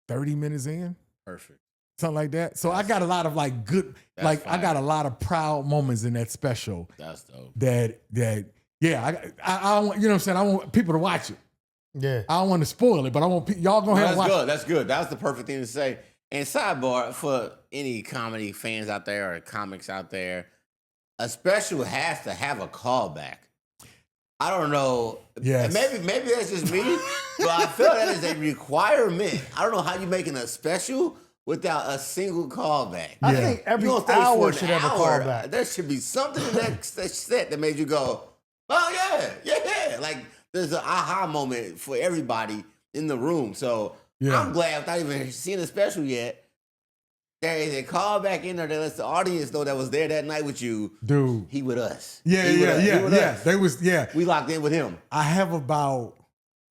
30 minutes in. Perfect. Something like that. So I got a lot of like good, like I got a lot of proud moments in that special. That's dope. That I want, you know what I'm saying? I want people to watch it. Yeah. I don't want to spoil it, but I want y'all go ahead and watch it. That's good. That's the perfect thing to say. And sidebar, for any comedy fans out there or comics out there, a special has to have a callback. I don't know. Yes. Maybe that's just me, but I feel that is a requirement. I don't know how you making a special without a single callback. I think every hour should have a callback. There should be something in that set that made you go, oh yeah. Like there's an aha moment for everybody in the room. So I'm glad without even seeing the special yet, there is a callback in there that lets the audience know that was there that night with you. Dude. He with us. Yeah. They was, We locked in with him. I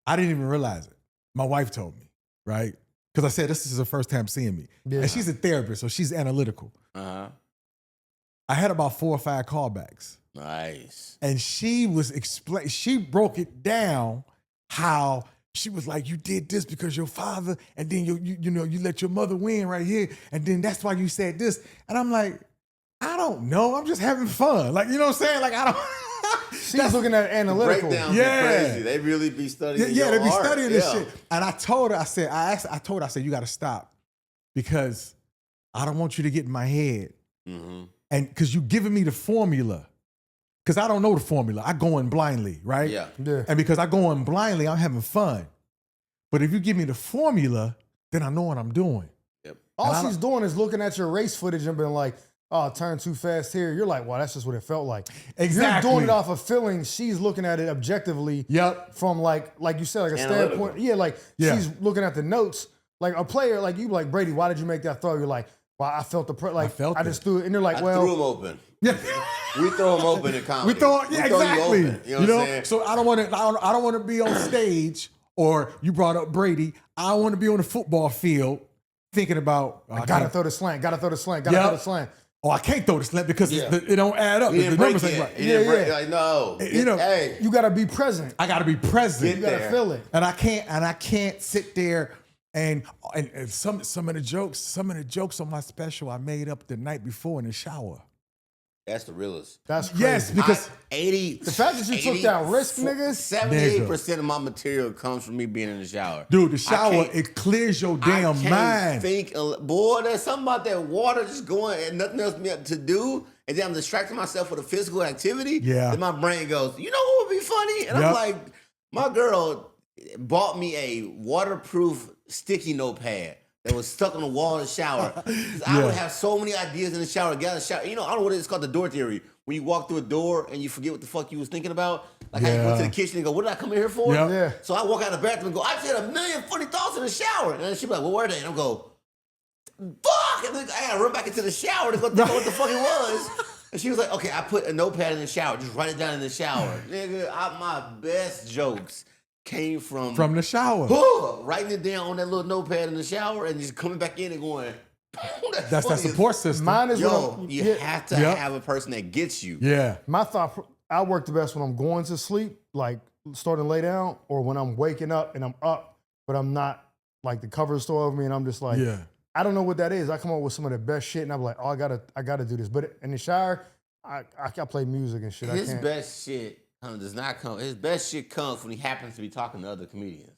didn't even realize it. My wife told me, right? Because I said, this is her first time seeing me. Yeah. And she's a therapist, so she's analytical. Uh-huh. I had about 4 or 5 callbacks. Nice. And she broke it down how she was like, you did this because your father, and then you let your mother win right here, and then that's why you said this. And I'm like, I don't know. I'm just having fun. Like, you know what I'm saying? Like, I don't. She's looking at analytical. Breakdowns are crazy. They really be studying. Yeah, they be art. studying this shit. And I told her, I said, you got to stop because I don't want you to get in my head. Mm-hmm. And because you giving me the formula. Because I don't know the formula. I go in blindly, right? Yeah. And because I go in blindly, I'm having fun. But if you give me the formula, then I know what I'm doing. Yep. All she's doing is looking at your race footage and being like, oh, turn too fast here. You're like, well, that's just what it felt like. Exactly. You're doing it off of feelings. She's looking at it objectively. Yep. From like you said, like a Analytical. standpoint. Yeah, she's looking at the notes. Like a player, like you like, Brady, why did you make that throw? You're like, well, I felt I just threw it. And they're like, I well. threw him open. Yeah. We throw them open in comedy. We throw you You exactly. open. You know what I'm saying? So I don't want to be on stage. Or you brought up Brady. I want to be on the football field thinking about. I gotta throw the slant. Gotta throw the slant. Gotta throw the slant. Oh, I can't throw the slant because it don't add up. You The didn't break numbers ain't it. right. You didn't break it. Like, no. Hey. You gotta be present. I gotta be present. You gotta feel it. And I can't sit there and some of the jokes on my special I made up the night before in the shower. That's the realest. That's crazy. Yes, because the fact that you took that risk, nigga. 78% of my material comes from me being in the shower. Dude, the shower, it clears your damn mind. Boy, there's something about that water just going and nothing else to do. And then I'm distracting myself with a physical activity. Yeah. Then my brain goes, you know what would be funny? And I'm like, my girl bought me a waterproof sticky notepad that was stuck on the wall in the shower. I would have so many ideas in the shower. Get out of the shower. You know, I don't know what it is. It's called the door theory. When you walk through a door and you forget what the fuck you was thinking about. Like how you go to the kitchen and go, what did I come in here for? Yeah. So I walk out of the bathroom and go, I just had a million funny thoughts in the shower. And then she'd be like, well, where are they? And I'll go, fuck! And then I gotta run back into the shower to go think about what the fuck it was. And she was like, okay, I put a notepad in the shower. Just write it down in the shower. Nigga, my best jokes came from the shower. Writing it down on that little notepad in the shower and just coming back in and going, that's that support system. Mine is you have to have a person that gets you. Yeah. My thought, I work the best when I'm going to sleep, like starting to lay down, or when I'm waking up and I'm up, but I'm not like the covers still over me and I'm just like, I don't know what that is. I come up with some of the best shit and I'm like, oh, I gotta do this. But in the shower, I play music and shit. His best shit does not come. His best shit comes when he happens to be talking to other comedians.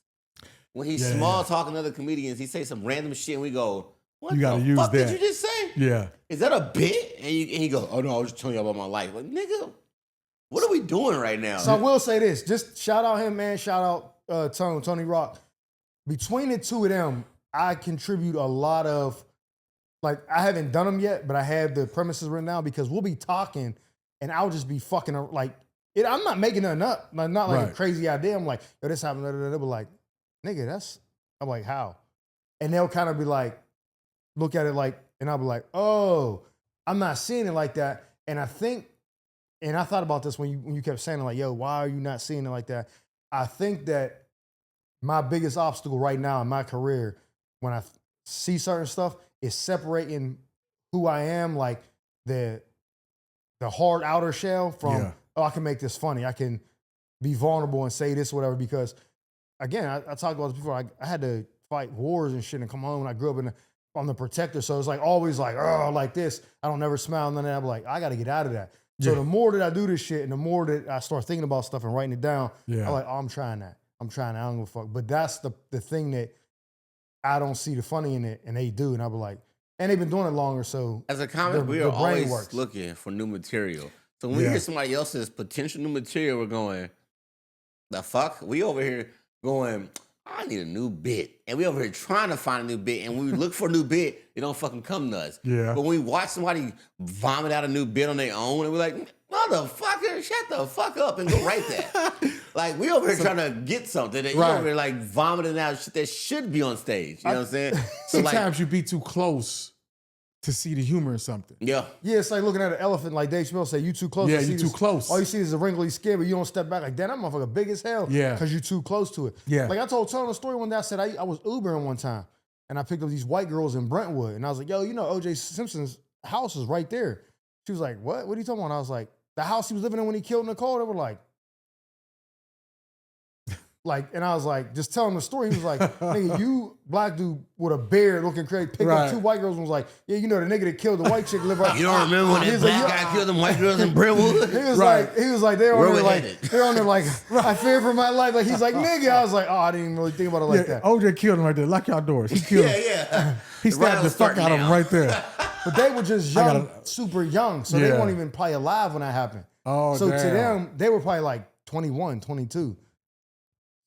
When he's small talking to other comedians, he say some random shit and we go, what the fuck did you just say? Yeah. Is that a bit? And he goes, oh no, I was just telling you about my life. Like, nigga, what are we doing right now? So I will say this. Just shout out him, man. Shout out Tony Rock. Between the two of them, I contribute a lot of, like, I haven't done them yet, but I have the premises written down because we'll be talking and I'll just be fucking, like, I'm not making nothing up. Like, not like a crazy idea. I'm like, yo, this happened. They'll be like, nigga, I'm like, how? And they'll kind of be like, look at it like, and I'll be like, oh, I'm not seeing it like that. And I think, and I thought about this when you kept saying it, like, yo, why are you not seeing it like that? I think that my biggest obstacle right now in my career, when I see certain stuff, is separating who I am, like the hard outer shell from, I can make this funny. I can be vulnerable and say this, whatever, because again, I talked about this before. I had to fight wars and shit and come home when I grew up I'm the protector. So it's like always like, oh, like this. I don't never smile. And then I'm like, I got to get out of that. So the more that I do this shit and the more that I start thinking about stuff and writing it down, I'm like, oh, I'm trying that. I don't give a fuck. But that's the thing that I don't see the funny in it and they do. And I'll be like, and they've been doing it longer. So as a comic, we are always looking for new material. So when we hear somebody else's potential new material, we're going, the fuck? We over here going, I need a new bit. And we over here trying to find a new bit. And when we look for a new bit, it don't fucking come to us. Yeah. But when we watch somebody vomit out a new bit on their own, and we're like, motherfucker, shut the fuck up and go write that. Like, we over here trying to get something. And you over here like vomiting out shit that should be on stage. You know what I'm saying? So sometimes you be too close to see the humor in something. Yeah, it's like looking at an elephant, like Dave Chappelle said, you too close. Yeah, you too close. All you see is a wrinkly skin, but you don't step back like, damn, that motherfucker big as hell. Yeah. Because you too close to it. Yeah. Like I told a story one day, I said I was Ubering one time, and I picked up these white girls in Brentwood, and I was like, yo, you know O.J. Simpson's house is right there. She was like, what? What are you talking about? And I was like, the house he was living in when he killed Nicole? They were like, Like, and I was like, just telling the story. He was like, nigga, you black dude with a beard looking crazy, picked up 2 white girls and was like, yeah, you know, the nigga that killed the white chick live right. You don't remember when that black guy killed them white girls in Brentwood? He was like, they're on there like, I fear for my life. Like, he's like, nigga. I was like, oh, I didn't even really think about it like that. OJ killed him right there. Lock y'all doors. He killed him. Yeah. He stabbed the fuck out of him right there. But they were just young, super young. So they weren't even probably alive when that happened. Oh, so damn. to them, they were probably like 21, 22.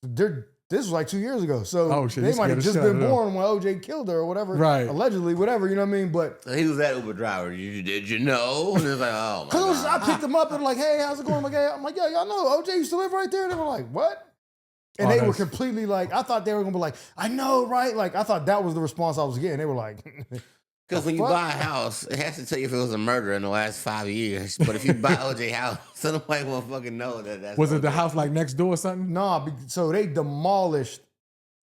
This was like 2 years ago. So they might have just been born when OJ killed her or whatever. Right. Allegedly, whatever, you know what I mean? But so he was that Uber driver. Did you know? And it was like, oh my God. I picked them up and like, hey, how's it going? I'm like, yeah, y'all know OJ used to live right there. And they were like, what? And they were completely like, I thought they were gonna be like, I know, right? Like, I thought that was the response I was getting. They were like, because when you buy a house, it has to tell you if it was a murder in the last 5 years. But if you buy OJ house, somebody won't fucking know that's. Was it the house like next door or something? Nah, so they demolished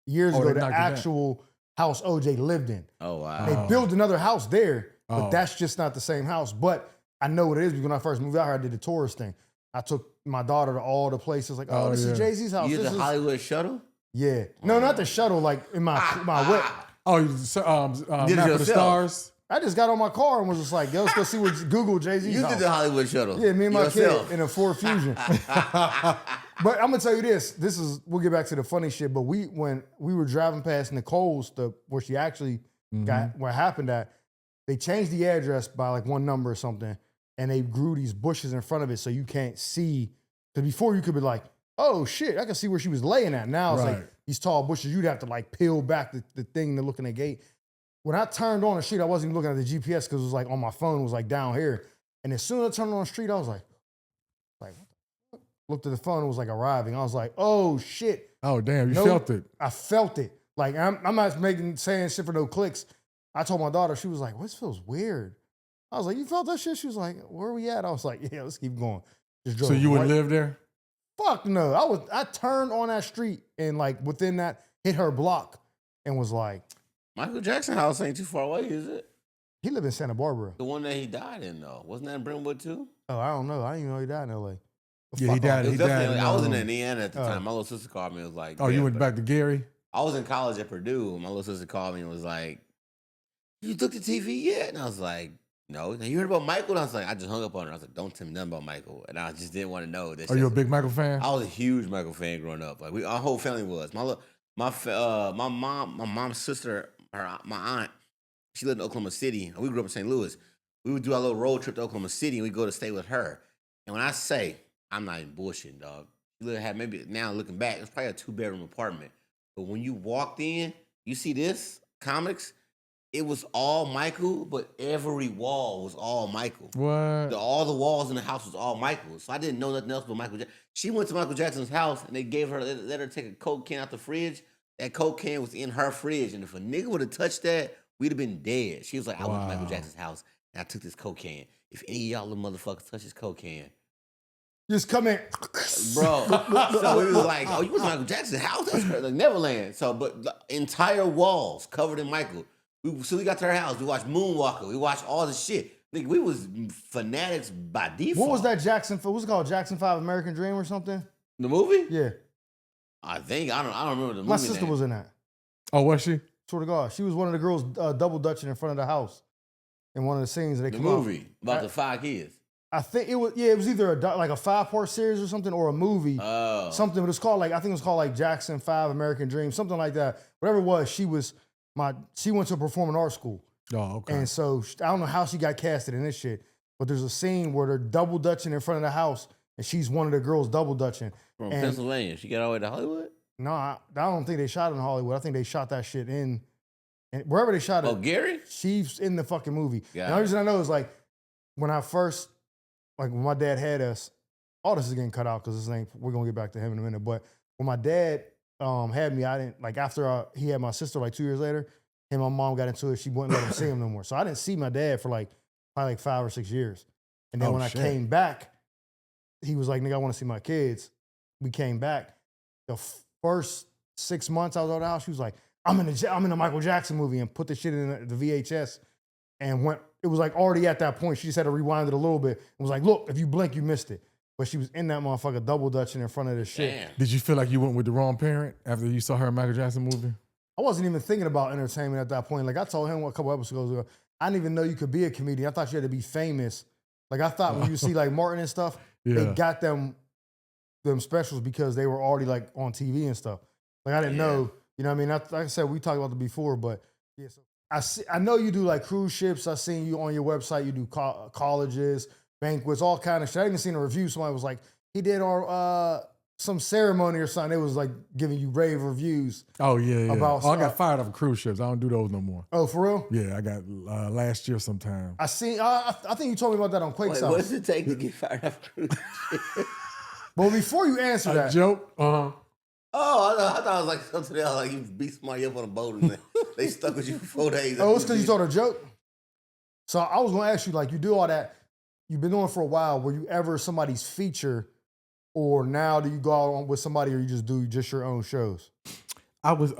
years ago the actual house OJ lived in. Oh wow! They built another house there, but that's just not the same house. But I know what it is because when I first moved out here, I did the tourist thing. I took my daughter to all the places. Like, this is Jay-Z's house. You did the Hollywood shuttle? Yeah. No, not the shuttle. Like in my whip. Oh, Map of the Stars. I just got on my car and was just like, yo, let's go see what Google Jay-Z's house. You did the Hollywood shuttle. Yeah, me and my kid in a Ford Fusion. But I'm gonna tell you this. We'll get back to the funny shit. But when we were driving past Nicole's, where she actually got what happened at, they changed the address by like one number or something, and they grew these bushes in front of it so you can't see. Because before you could be like, oh shit, I can see where she was laying at. Now it's like these tall bushes, you'd have to like peel back the thing to look in the gate. When I turned on the street, I wasn't even looking at the GPS because it was like on my phone, it was like down here. And as soon as I turned on the street, I was like, looked at the phone, it was like arriving. I was like, oh shit. Oh damn, you felt it. I felt it. Like I'm not saying shit for no clicks. I told my daughter, she was like, this feels weird. I was like, you felt that shit? She was like, where are we at? I was like, yeah, let's keep going. So you would live there? Fuck no. I turned on that street and like within that, hit her block and was like. Michael Jackson house ain't too far away, is it? He lived in Santa Barbara. The one that he died in, though. Wasn't that in Brentwood, too? Oh, I don't know. I didn't even know he died in L.A. Yeah, he died. I was in Indiana at the time. My little sister called me and was like, oh, you went back to Gary? I was in college at Purdue. My little sister called me and was like, you took the TV yet? And I was like, no. Now, you heard about Michael? And I was like, I just hung up on her. I was like, don't tell me nothing about Michael. And I just didn't want to know. Are you a big Michael fan? I was a huge Michael fan growing up. Like our whole family was. My mom's sister, my aunt, she lived in Oklahoma City. And we grew up in St. Louis. We would do our little road trip to Oklahoma City and we'd go to stay with her. And when I say, I'm not even bullshitting, dog. She had maybe, now looking back, it's probably a 2-bedroom apartment. But when you walked in, you see this, comics, it was all Michael, but every wall was all Michael. What? All the walls in the house was all Michael. So I didn't know nothing else but Michael Jackson. She went to Michael Jackson's house and they let her take a Coke can out the fridge. That Coke can was in her fridge. And if a nigga would have touched that, we'd have been dead. She was like, I went to Michael Jackson's house and I took this Coke can. If any of y'all little motherfuckers touch this Coke can, just come in. Bro. So it was like, oh, you went to Michael Jackson's house? That's crazy. Like Neverland. So, but the entire walls covered in Michael. So we got to her house. We watched Moonwalker. We watched all the shit. Like, we was fanatics by default. What was that Jackson? What's it called? Jackson 5 American Dream or something? The movie? Yeah. I think. I don't remember the movie. My sister was in that. Oh, was she? Swear to God. She was one of the girls double dutching in front of the house in one of the scenes. The movie about the 5 kids. I think it was either a 5-part series or something or a movie. Oh. Something, but it's called I think it was called Jackson 5 American Dream, something like that. Whatever it was, she went to a performing arts school. Oh, okay. And so I don't know how she got casted in this shit, but there's a scene where they're double dutching in front of the house and she's one of the girls double dutching. From Pennsylvania. She got all the way to Hollywood? No, I don't think they shot it in Hollywood. I think they shot that shit in wherever they shot it. Oh, Gary? She's in the fucking movie. The only reason I know is when I first, when my dad had us, all this is getting cut out because we're going to get back to him in a minute. But when my dad had me, I didn't, after he had my sister 2 years later, him and my mom got into it, she wouldn't let him see him no more. So I didn't see my dad for probably 5 or 6 years. And then when I came back, he was like, nigga, I want to see my kids. We came back. The first 6 months I was out of the house, she was like, I'm in a Michael Jackson movie, and put the shit in the VHS and went. It was already at that point. She just had to rewind it a little bit and was like, look, if you blink, you missed it. but she was in that motherfucker double dutching in front of the shit. Damn. Did you feel like you went with the wrong parent after you saw her in Michael Jackson movie? I wasn't even thinking about entertainment at that point. Like I told him a couple episodes ago, I didn't even know you could be a comedian. I thought you had to be famous. Like I thought when you see like Martin and stuff, they got them specials because they were already like on TV and stuff. Like I didn't know, you know what I mean? Like I said, we talked about it before, but yeah. So I know you do like cruise ships. I seen you on your website. You do colleges, banquets, all kind of shit. I even seen a review. Somebody was like, he did our some ceremony or something. It was like giving you rave reviews. Oh yeah. About I got fired off of cruise ships. I don't do those no more. Oh, for real? Yeah, I got last year sometime. I seen. I think you told me about that on Quake's What house. does it take to get fired up? But before you answer A that, joke? Oh, I thought it was like something else. Like you beat somebody up on a boat and they stuck with you for 4 days. oh, it's because you told a joke. So I was gonna ask you, like, you do all that. You've been doing it for a while. Were you ever somebody's feature, or now do you go out on with somebody, or you just do just your own shows? I was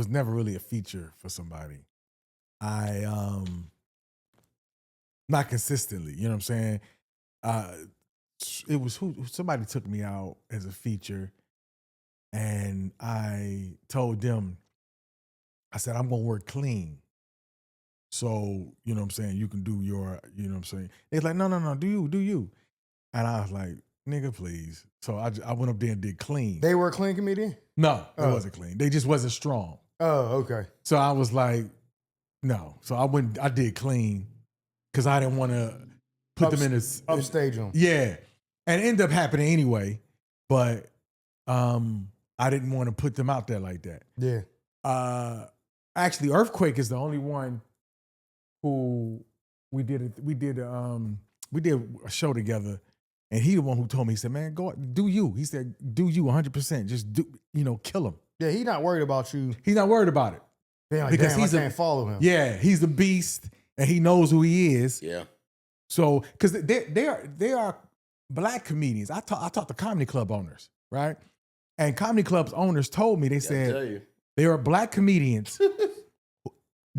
never really a feature for somebody. Not consistently, you know what I'm saying? It was somebody took me out as a feature, and I told them, I said, I'm gonna work clean. So, you know what I'm saying, you can do your, you know what I'm saying? They're like, no, do you. And I was like, nigga, please. So I went up there and did clean. They were a clean comedian? No, it wasn't clean. They just wasn't strong. Oh, okay. So I was like, no. So I did clean because I didn't want to put them in this upstage them. Yeah. And it ended up happening anyway, but I didn't want to put them out there like that. Yeah. Actually, Earthquake is the only one who we did a show together, and he the one who told me, he said, man, go do you. He said, do you 100%. Just do, kill him. Yeah, he's not worried about you. He's not worried about it. Like, because I can't follow him. Yeah, he's a beast, and he knows who he is. Yeah. So, because they are black comedians. I talked to comedy club owners, right? And comedy clubs owners told me, they said, they are black comedians.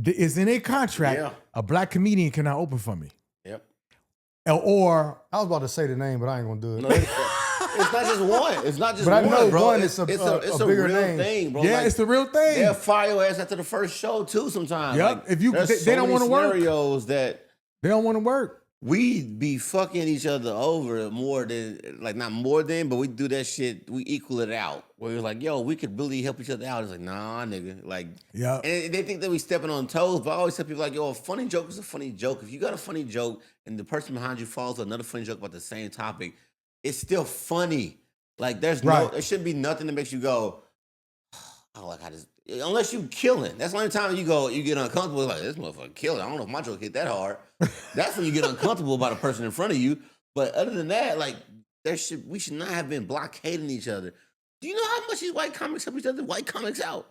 It's in their contract, a black comedian cannot open for me. Yep. Or I was about to say the name, but I ain't gonna do it. No, it's not just one. It's not just but one, I know bro. one. It's a bigger real name. thing, bro. Yeah, like, it's the real thing. They'll fire your ass after the first show too. Sometimes. Yep. Like, If you they don't want to work. Scenarios that they don't want to work. We be fucking each other over more than, like, not more than, but we do that shit, we equal it out. Where we're like, yo, we could really help each other out. It's like, nah, nigga. Like, yeah. And they think that we stepping on toes, but I always tell people, like, yo, a funny joke is a funny joke. If you got a funny joke and the person behind you falls to another funny joke about the same topic, it's still funny. Like, there shouldn't be nothing that makes you go, oh, like, I just, unless you killing. That's the only time you get uncomfortable. Like, this motherfucker killing. I don't know if my joke hit that hard. That's when you get uncomfortable about a person in front of you. But other than that, like, we should not have been blockading each other. Do you know how much these white comics help each other? White comics out.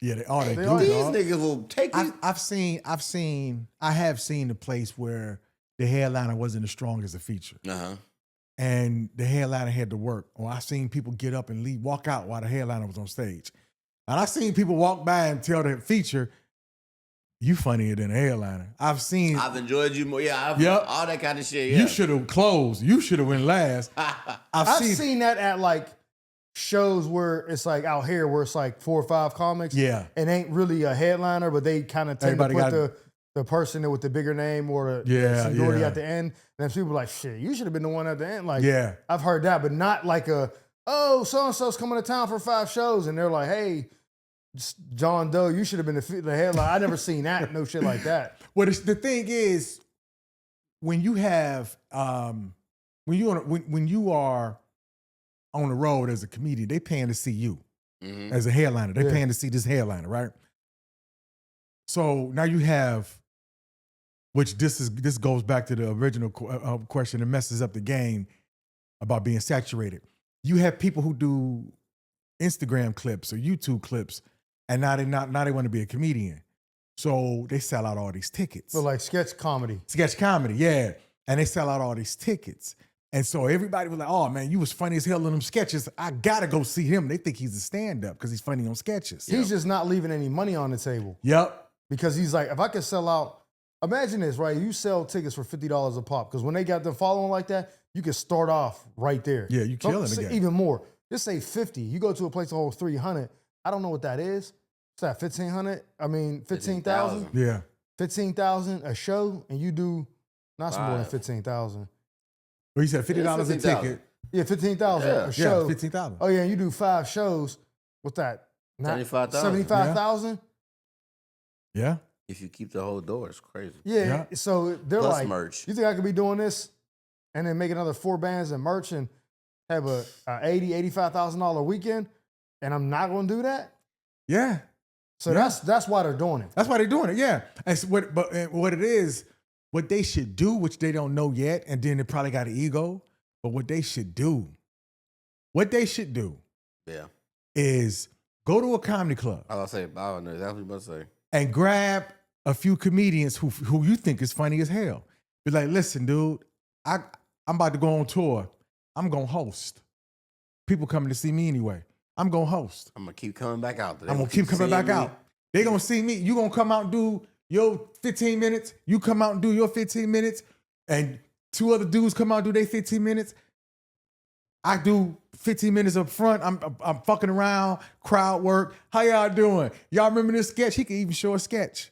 Yeah, they do. These niggas will take these. I have seen the place where the headliner wasn't as strong as the feature. Uh-huh. And the headliner had to work. Or I've seen people get up and walk out while the headliner was on stage. And I've seen people walk by and tell the feature, you funnier than a headliner. I've enjoyed you more. Yeah, all that kind of shit. Yeah. You should have closed. You should have went last. I've seen that at like shows where it's like out here where it's like 4 or 5 comics. Yeah. It ain't really a headliner, but they kind of tend to put the person with the bigger name or the seniority at the end. And then people are like, shit, you should have been the one at the end. Like, I've heard that, but not like so-and-so's coming to town for 5 shows. And they're like, hey, John Doe, you should have been the headline. I never seen that, no shit like that. Well, the thing is, when you have, when you are on the road as a comedian, they paying to see you as a headliner. They paying to see this headliner, right? So now you have, which this goes back to the original question that messes up the game about being saturated. You have people who do Instagram clips or YouTube clips, and now they want to be a comedian. So they sell out all these tickets. So like sketch comedy. Sketch comedy, yeah. And they sell out all these tickets. And so everybody was like, oh man, you was funny as hell in them sketches. I gotta go see him. They think he's a stand-up because he's funny on sketches. He's just not leaving any money on the table. Yep. Because he's like, if I could sell out imagine this, right? You sell tickets for $50 a pop because when they got them following like that, you can start off right there. Yeah, you killing the game. Even more. Just say 50. You go to a place to hold 300. I don't know what that is. What's that? 1,500? I mean, 15,000. Yeah. 15,000 a show, and you do not some more than 15,000. Well, you said $50 a ticket. Yeah, 15,000 Yeah. a show. Yeah, 15,000. Oh yeah, and you do 5 shows. What's that? 75,000. 75,000. Yeah. If you keep the whole door, it's crazy. Yeah. So they're Plus like, merch. you think I could be doing this, and then make another 4 bands and merch and have a $80,000-$85,000 weekend, and I'm not going to do that? Yeah. So Yeah. that's why they're doing it. That's why they're doing it. Yeah. And so what it is, what they should do, which they don't know yet, and then they probably got an ego, but what they should do Yeah. is go to a comedy club I was say, I don't know exactly what to say. and grab a few comedians who you think is funny as hell. Be like, listen, dude, I'm about to go on tour. I'm going to host. People coming to see me anyway. I'm going to host. I'm gonna keep coming back out. I'm going to keep coming back out. They going to see me. You going to come out and do your 15 minutes. You come out and do your 15 minutes. And 2 other dudes come out and do their 15 minutes. I do 15 minutes up front. I'm fucking around, crowd work. How y'all doing? Y'all remember this sketch? He can even show a sketch.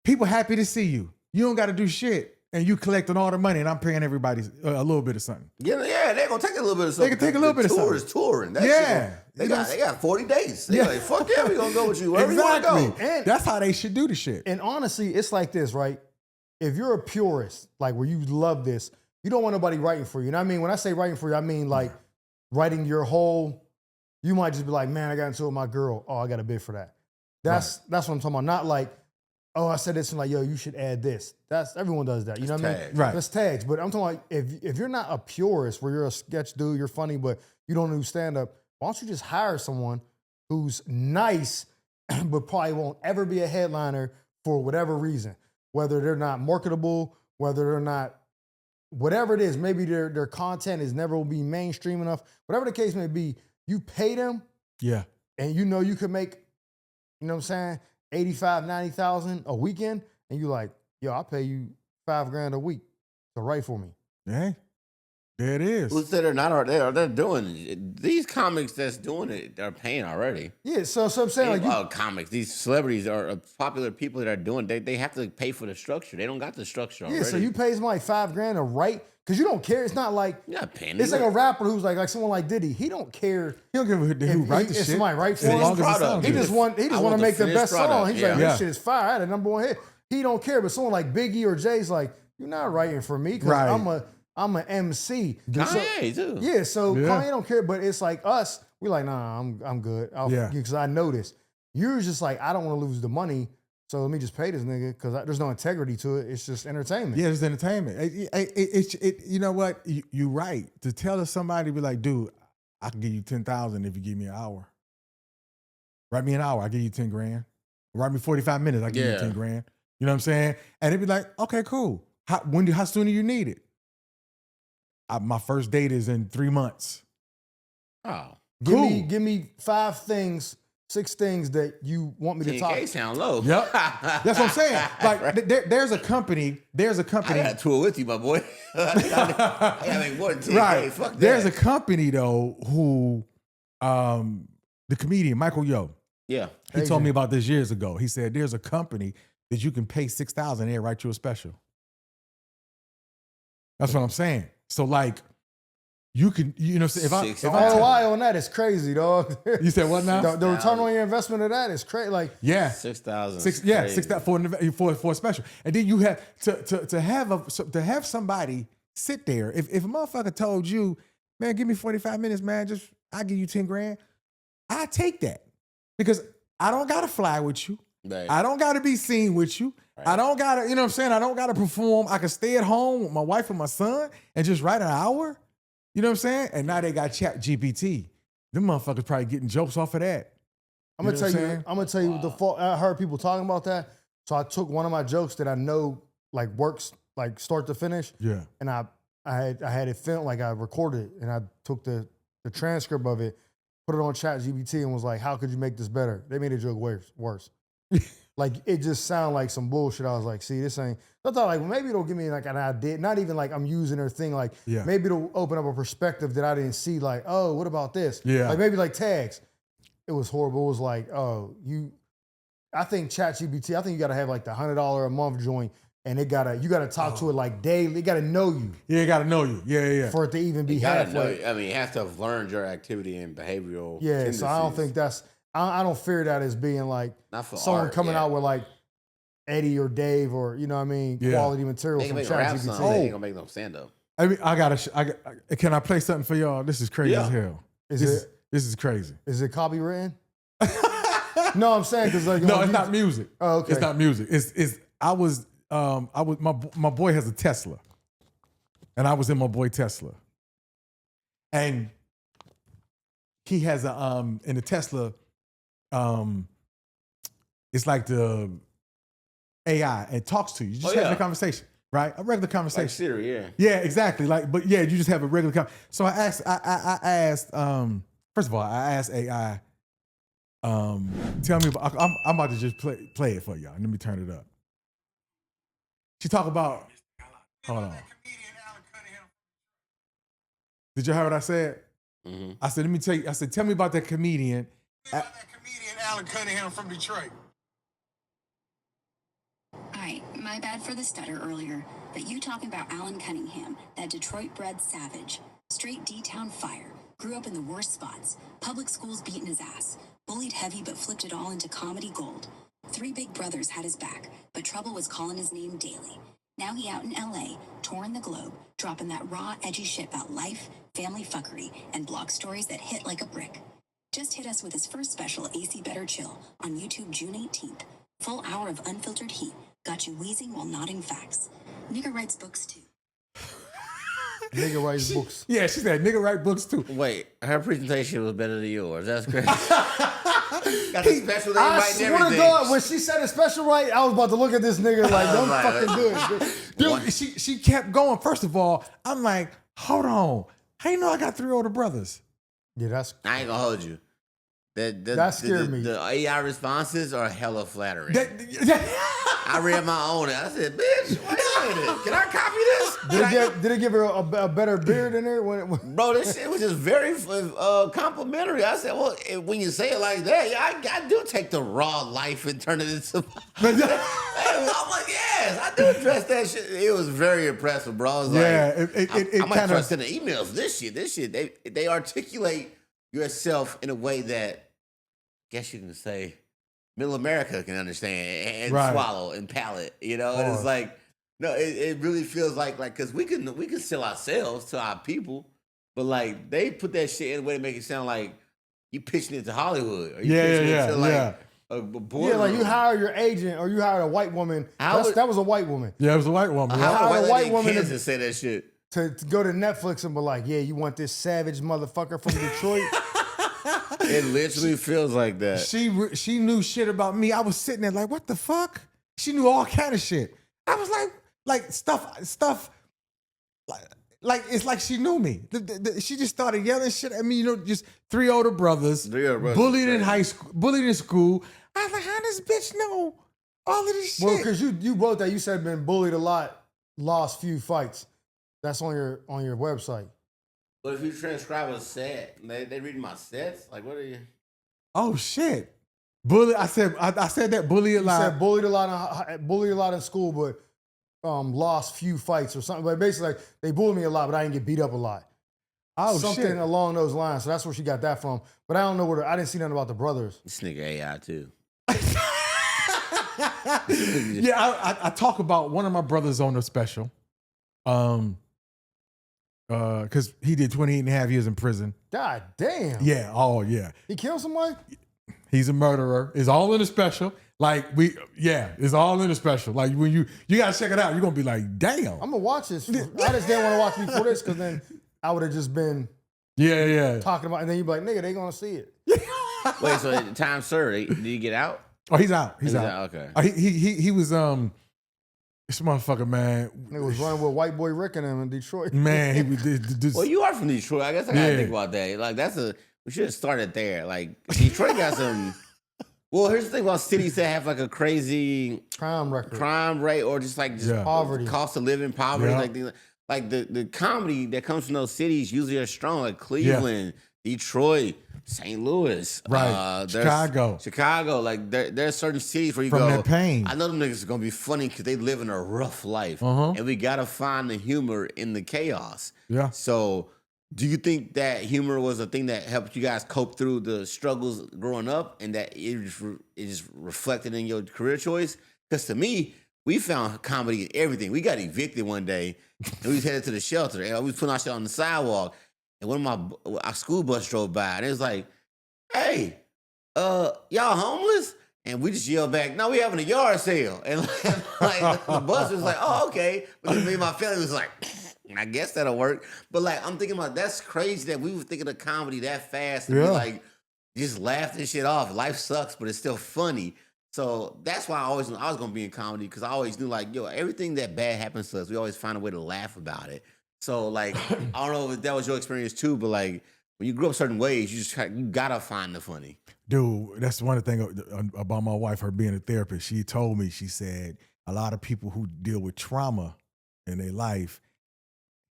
People happy to see you. You don't got to do shit. And you collecting all the money, and I'm paying everybody a little bit of something. Yeah, they're gonna take a little bit of something. They can take a little bit of something. Tour is touring. That Yeah. shit, they got 40 days. They Yeah. like, fuck yeah, we gonna go with you wherever Exactly. you wanna go. And- That's how they should do the shit. And honestly, it's like this, right? If you're a purist, like where you love this, you don't want nobody writing for you. And I mean, when I say writing for you, I mean like writing your whole, you might just be like, man, I got into it with my girl. Oh, I got a bid for that. That's what I'm talking about. Not like, oh, I said this and like, yo, you should add this. That's everyone does that. You know what I mean? tags. Right. That's tags. But I'm talking like if you're not a purist where you're a sketch dude, you're funny, but you don't do stand-up, why don't you just hire someone who's nice, but probably won't ever be a headliner for whatever reason. Whether they're not marketable, whether they're not, whatever it is, maybe their content is never will be mainstream enough. Whatever the case may be, you pay them Yeah. and you know you could make, you know what I'm saying, 85, 90,000 a weekend, and you like, yo, I'll pay you $5,000 a week to write for me. Hey, there it is. Who said they're not? They're doing it. These comics that's doing it. They're paying already. Yeah, so I'm saying like Comics. These celebrities are popular people that are doing. They have to pay for the structure. They don't got the structure already. yeah, so you pay somebody $5,000 to write because you don't care. It's not like You're not paying. it's like a rapper who's like someone like Diddy. He don't care. He don't give a damn who If write the if shit. somebody write for As him, long as it product. sounds He good. just want I to want the make the finished best song. product, He's like, yeah. this shit is fire. I had a number 1 hit. He don't care. But someone like Biggie or Jay's like, you're not writing for me because Right. I'm an MC. Kanye too. Yeah, so Yeah. Kanye don't care, but it's like us. We like, nah, I'm good. Yeah. Because I know this. You're just like, I don't want to lose the money, so let me just pay this nigga because there's no integrity to it. It's just entertainment. Yeah, it's entertainment. You know what? You're right. To tell somebody, be like, dude, I can give you 10,000 if you give me an hour. Write me an hour, I'll give you 10 grand. Write me 45 minutes, I'll give you Yeah. 10 grand. You know what I'm saying? And it'd be like, okay, cool. How soon do you need it? My first date is in 3 months. Oh, Cool. Give me 5 things, 6 things that you want me to talk. 10K sound low. Yep. That's what I'm saying. Like, there's a company. I got tour with you, my boy. I gotta make more than 10K. Right. Fuck that. There's a company though who, the comedian Michael Yo, yeah. he told me about this years ago. He said there's a company that you can pay 6,000 and they write you a special. That's what I'm saying. So like, you can, you know, if I ROI on that is crazy, dog. you said what now? The return on your investment of that is crazy. Like, Yeah. 6,000. 6,000 for a special, and then you have to have somebody sit there. If a motherfucker told you, man, give me 45 minutes, man, I'll give you 10 grand. I take that because I don't gotta fly with you. Right. I don't gotta be seen with you. Right. I don't gotta, you know what I'm saying? I don't gotta perform. I can stay at home with my wife and my son and just write an hour. You know what I'm saying? And now they got Chat GPT. Them motherfuckers probably getting jokes off of that. I'm gonna You know tell what you. I'm I'm gonna tell you the fault. I heard people talking about that, so I took one of my jokes that I know like works like start to finish, Yeah. and I had it filmed, like I recorded it, and I took the transcript of it, put it on Chat GPT, and was like, "How could you make this better?" They made a joke worse. Like it just sounded like some bullshit. I was like, see, this ain't. I thought like, well, maybe it'll give me like an idea. Not even like I'm using her thing. Like maybe it'll open up a perspective that I didn't see. Like, oh, what about this? Yeah. Like maybe like tags. It was horrible. It was like, oh, I think ChatGPT. I think you got to have like the $100 a month joint, and you got to talk to it like daily. It got to know you. Yeah, it got to know you. Yeah. For it to even be halfway. halfway. I mean, it has to have learned your activity and behavioral. Yeah, tendencies. so I don't think that's. I don't fear that as being like someone art, coming out with like Eddie or Dave or you know what I mean quality material they from can make rap songs. They ChatGPT. ain't gonna make no stand up. I mean, can I play something for y'all? This is crazy as hell. This is crazy. Is it copywritten? No, I'm saying because like no, it's not music. Oh, okay. It's not music. I was my boy has a Tesla, and I was in my boy Tesla, and he has a in the Tesla, it's like the AI. It talks to you. You just have a conversation, right? A regular conversation. Like Siri, yeah. Yeah, exactly. But you just have a regular conversation. So I asked. First of all, I asked AI. Tell me about. I'm about to just play it for y'all. Let me turn it up. She talk about. Hold on. Did you hear what I said? Mm-hmm. I said, let me tell you. I said, tell me about that comedian. Allan Cunningham from Detroit. Hi, my bad for the stutter earlier, but you talking about Allan Cunningham, that Detroit-bred savage, straight D-town fire, grew up in the worst spots, public schools beating his ass, bullied heavy but flipped it all into comedy gold. 3 big brothers had his back, but trouble was calling his name daily. Now he out in LA, touring the globe, dropping that raw, edgy shit about life, family fuckery, and blog stories that hit like a brick. Just hit us with his first special, AC Better Chill, on YouTube June 18th. Full hour of unfiltered heat, got you wheezing while nodding facts. Nigga writes books too. Nigga writes books. Yeah, she said nigga write books too. Wait, her presentation was better than yours. That's crazy. Got the special name I right and swear to everything. God, when she said a special right, I was about to look at this nigga like, don't fucking do it. Dude, she kept going. First of all, I'm like, hold on. How you know I got 3 older brothers? Yeah, that's. I ain't gonna hold you. That scared me. The AI responses are hella flattering. That- I read my own. I said, "Bitch, wait a minute. Can I copy this?" Did it give her a better beard in there? Bro, this shit was just very complimentary. I said, "Well, when you say it like that, yeah, I do take the raw life and turn it into." I'm like, yes, I do address that shit. It was very impressive, bro. I was it I might kind start of sending emails. This shit, they articulate yourself in a way that, I guess you can say, middle America can understand and swallow and palate, you know? And it's like, no, it really feels like because we can sell ourselves to our people, but like they put that shit in a way to make it sound like you pitching it to Hollywood. Or you pitching it to like a boardroom. Yeah, like you hire your agent or you hired a white woman. That was a white woman. Yeah, it was a white woman. How a white woman to say that shit? To go to Netflix and be like, yeah, you want this savage motherfucker from Detroit? It literally feels like that. She knew shit about me. I was sitting there like, what the fuck? She knew all kind of shit. I was like stuff. Like it's like she knew me. She just started yelling shit at me. You know, just 3 older brothers, bullied in high school, bullied in school. I was like, how does this bitch know all of this shit? Well, because you wrote that. You said been bullied a lot, lost few fights. That's on your website. But if you transcribe a set, they read my sets. Like, what are you? Oh shit, bully. I said that bully a lot. You said bullied a lot in school, but lost few fights or something. But basically, like, they bullied me a lot, but I didn't get beat up a lot. Oh something shit, along those lines. So that's where she got that from. But I don't know I didn't see nothing about the brothers. This nigga AI too. Yeah, I talk about one of my brothers on the special. Because he did 28 and a half years in prison. God damn. Yeah, oh yeah. He killed somebody? He's a murderer. It's all in the special. Like it's all in the special. Like when you gotta check it out, you're gonna be like, damn. I'm gonna watch this. I just didn't want to watch before this because then I would have just been talking about, and then you'd be like, nigga, they gonna see it. Wait, so time served, did he get out? Oh, he's out. He's out. Okay. He was this motherfucker, man. He was running with white boy Rick and him in Detroit. Man, he was. Well, you are from Detroit. I guess I gotta think about that. Like we should have started there. Like Detroit got some Well, here's the thing about cities that have like a crazy Crime record. crime rate or just Yeah. Poverty. cost of living, poverty, Yeah. like things like the comedy that comes from those cities usually are strong, like Cleveland, Detroit, St. Louis, Right. there's Chicago. Like there's certain cities where you From go, that pain. I know them niggas are gonna be funny because they live in a rough life, Uh-huh. and we gotta find the humor in the chaos. Yeah. So, do you think that humor was a thing that helped you guys cope through the struggles growing up, and that it just reflected in your career choice? Because to me, we found comedy in everything. We got evicted one day, and we was headed to the shelter, and we was putting our shit on the sidewalk, and one of our school bus drove by, and it was like, "Hey, y'all homeless?" And we just yelled back, "No, we having a yard sale." And like the bus was like, "Oh, okay." But then me and my family was like, I guess that'll work. But like, I'm thinking about that's crazy that we were thinking of comedy that fast and we Yeah. like just laugh this shit off. Life sucks, but it's still funny. So that's why I always knew I was gonna be in comedy because I always knew like, yo, everything that bad happens to us, we always find a way to laugh about it. So like, I don't know if that was your experience too, but like when you grew up certain ways, you gotta find the funny. Dude, that's one thing about my wife, her being a therapist. She told me, she said, a lot of people who deal with trauma in their life,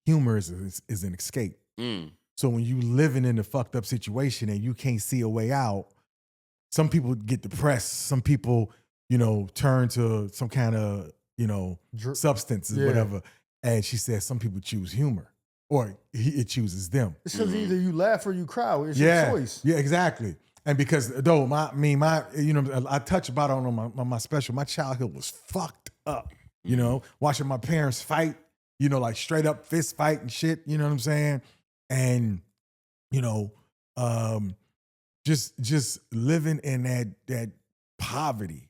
humor is an escape. Mm. So when you living in a fucked up situation and you can't see a way out, some people get depressed. Some people, turn to some kind of, substances, Yeah. whatever. And she said some people choose humor, or it chooses them. It's because either you laugh or you cry. It's Yeah, your choice. yeah, exactly. And because though I touched about it on my special. My childhood was fucked up. Watching my parents fight. Like straight up fist fight and shit. You know what I'm saying? And just living in that poverty.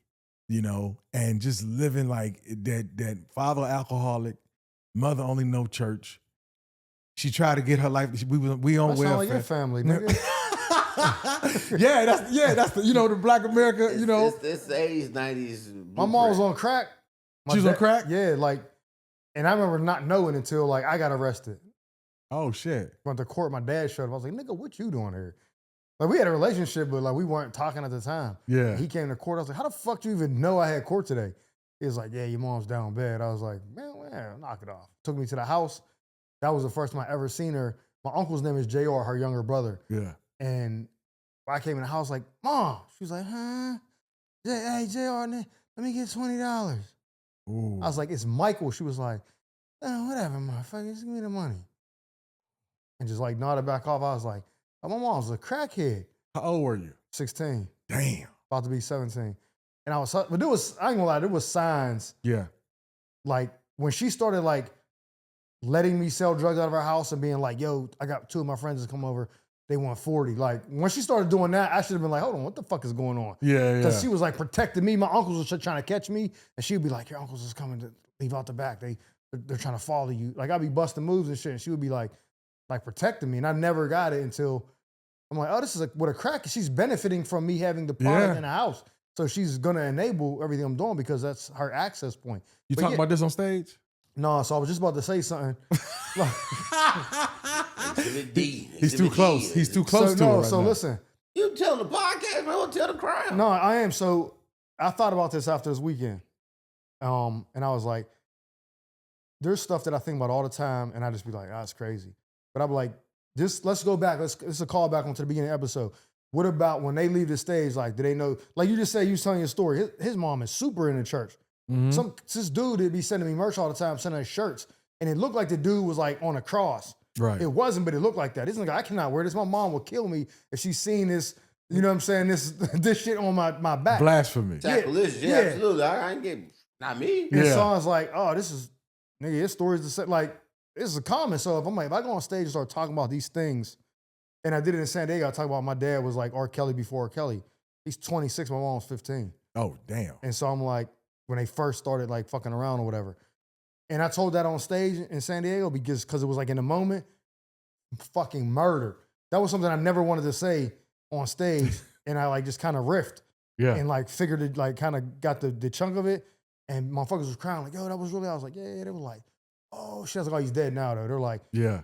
And just living like that. Father alcoholic, mother only know church. She tried to get her life. We on That sound welfare. like your family, nigga. that's the Black America. It's the 80s, 90s. My mom was on crack. She was on crack? Yeah, and I remember not knowing until I got arrested. Oh shit. Went to court, my dad showed up. I was like, nigga, what you doing here? Like, we had a relationship, but we weren't talking at the time. Yeah. He came to court. I was like, how the fuck do you even know I had court today? He was like, yeah, your mom's down bad. I was like, man, knock it off. Took me to the house. That was the first time I ever seen her. My uncle's name is JR, her younger brother. Yeah. And I came in the house like, Mom. She was like, huh? Hey, JR, let me get $20. Ooh. I was like, it's Michael. She was like, oh, whatever, motherfucker, just give me the money. And just nodded back off. I was like, oh, my mom's a crackhead. How old were you? 16. Damn. About to be 17. And I ain't gonna lie, there was signs. Yeah. Like when she started letting me sell drugs out of her house and being like, yo, I got 2 of my friends that come over. They want 40. Like when she started doing that, I should have been like, hold on, what the fuck is going on? Yeah. Because she was protecting me. My uncles were trying to catch me. And she'd be like, your uncles is coming to leave out the back. They're trying to follow you. Like I'd be busting moves and shit. And she would be like protecting me. And I never got it until I'm like, oh, this is what a crack. She's benefiting from me having the product in the house. So she's going to enable everything I'm doing because that's her access point. You talking about this on stage? No, so I was just about to say something. He's too close. He's too close to it right now. Listen. You tell the podcast, man. Don't tell the crowd. No, I am. So I thought about this after this weekend. And I was like, there's stuff that I think about all the time, and I just be like, that's crazy. But I'm like, let's go back. This is a call back onto the beginning of the episode. What about when they leave the stage? Do they know? Like you just said, you was telling your story. His mom is super in the church. Mm-hmm. This dude would be sending me merch all the time, sending us shirts, and it looked like the dude was on a cross. Right. It wasn't, but it looked like that. This nigga, I cannot wear this. My mom will kill me if she's seen this. You know what I'm saying? This shit on my back. Blasphemy. Sacrilegious, yeah, absolutely. I ain't get not me. And so I was like, oh, this is nigga. His story's the same. This is a common. So if I go on stage and start talking about these things, and I did it in San Diego, I talk about my dad was like R. Kelly before R. Kelly. He's 26. My mom was 15. Oh damn. And so I'm like, when they first started fucking around or whatever. And I told that on stage in San Diego because it was in the moment, fucking murder. That was something I never wanted to say on stage. And I just kind of riffed. Yeah. And figured it, kind of got the chunk of it. And motherfuckers was crying yo, that was really, I was like, yeah. They were like, oh shit. I was like, oh, he's dead now though. They're like, yeah.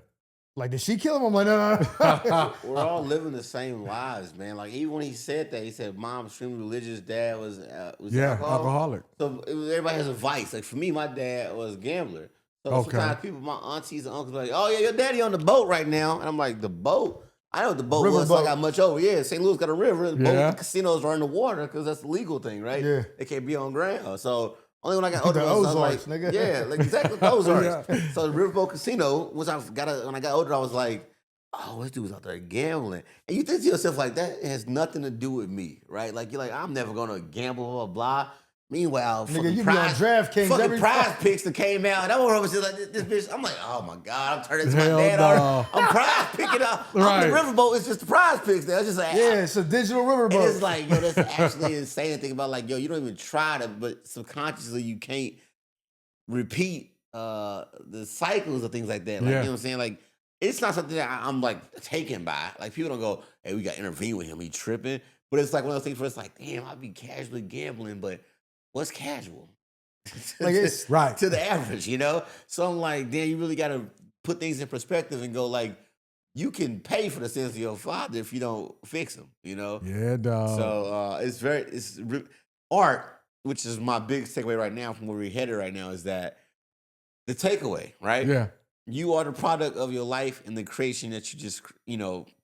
Like, did she kill him? I'm like, no. We're all living the same lives, man. Like even when he said that, he said, "Mom's extremely religious, dad was alcoholic. So everybody has a vice. Like for me, my dad was a gambler. So sometimes people, my aunties and uncles, are like, "Oh yeah, your daddy on the boat right now," and I'm like, "The boat." I know what the boat River was. boat. So I got much over. Yeah, St. Louis got a river. The boat, Yeah. the casinos are in the water because that's the legal thing, right? Yeah. They can't be on ground. So only when I got older, The I was Ozarks, like, nigga. yeah, like exactly the Ozarks. Yeah. So the Riverboat Casino, when I got older, I was like, oh, this dude was out there gambling. And you think to yourself like that, it has nothing to do with me, right? Like you're like, I'm never gonna gamble, blah, blah, blah. Meanwhile, Nigga, you be on DraftKings fucking every prize picks that came out. And I was just like, this bitch, I'm like, oh my God, I'm turning to my Hell dad. no. I'm prize picking up. Right. The Riverboat is just the prize picks. Now. It's just like, Yeah, it's a digital and riverboat. it's like, yo, that's actually insane to think about. Like, yo, you don't even try to, but subconsciously you can't repeat the cycles of things like that. Like, you know what I'm saying? Like, it's not something that I'm like taken by. Like, people don't go, hey, we got to intervene with him. He tripping. But it's like one of those things where it's like, damn, I'd be casually gambling, but what's casual? Like it's right to the average, you know? So I'm like, damn, you really got to put things in perspective and go like, you can pay for the sins of your father if you don't fix them, you know? Yeah, dog. So art, which is my biggest takeaway right now from where we're headed right now, is that the takeaway, right? Yeah. You are the product of your life and the creation that you just,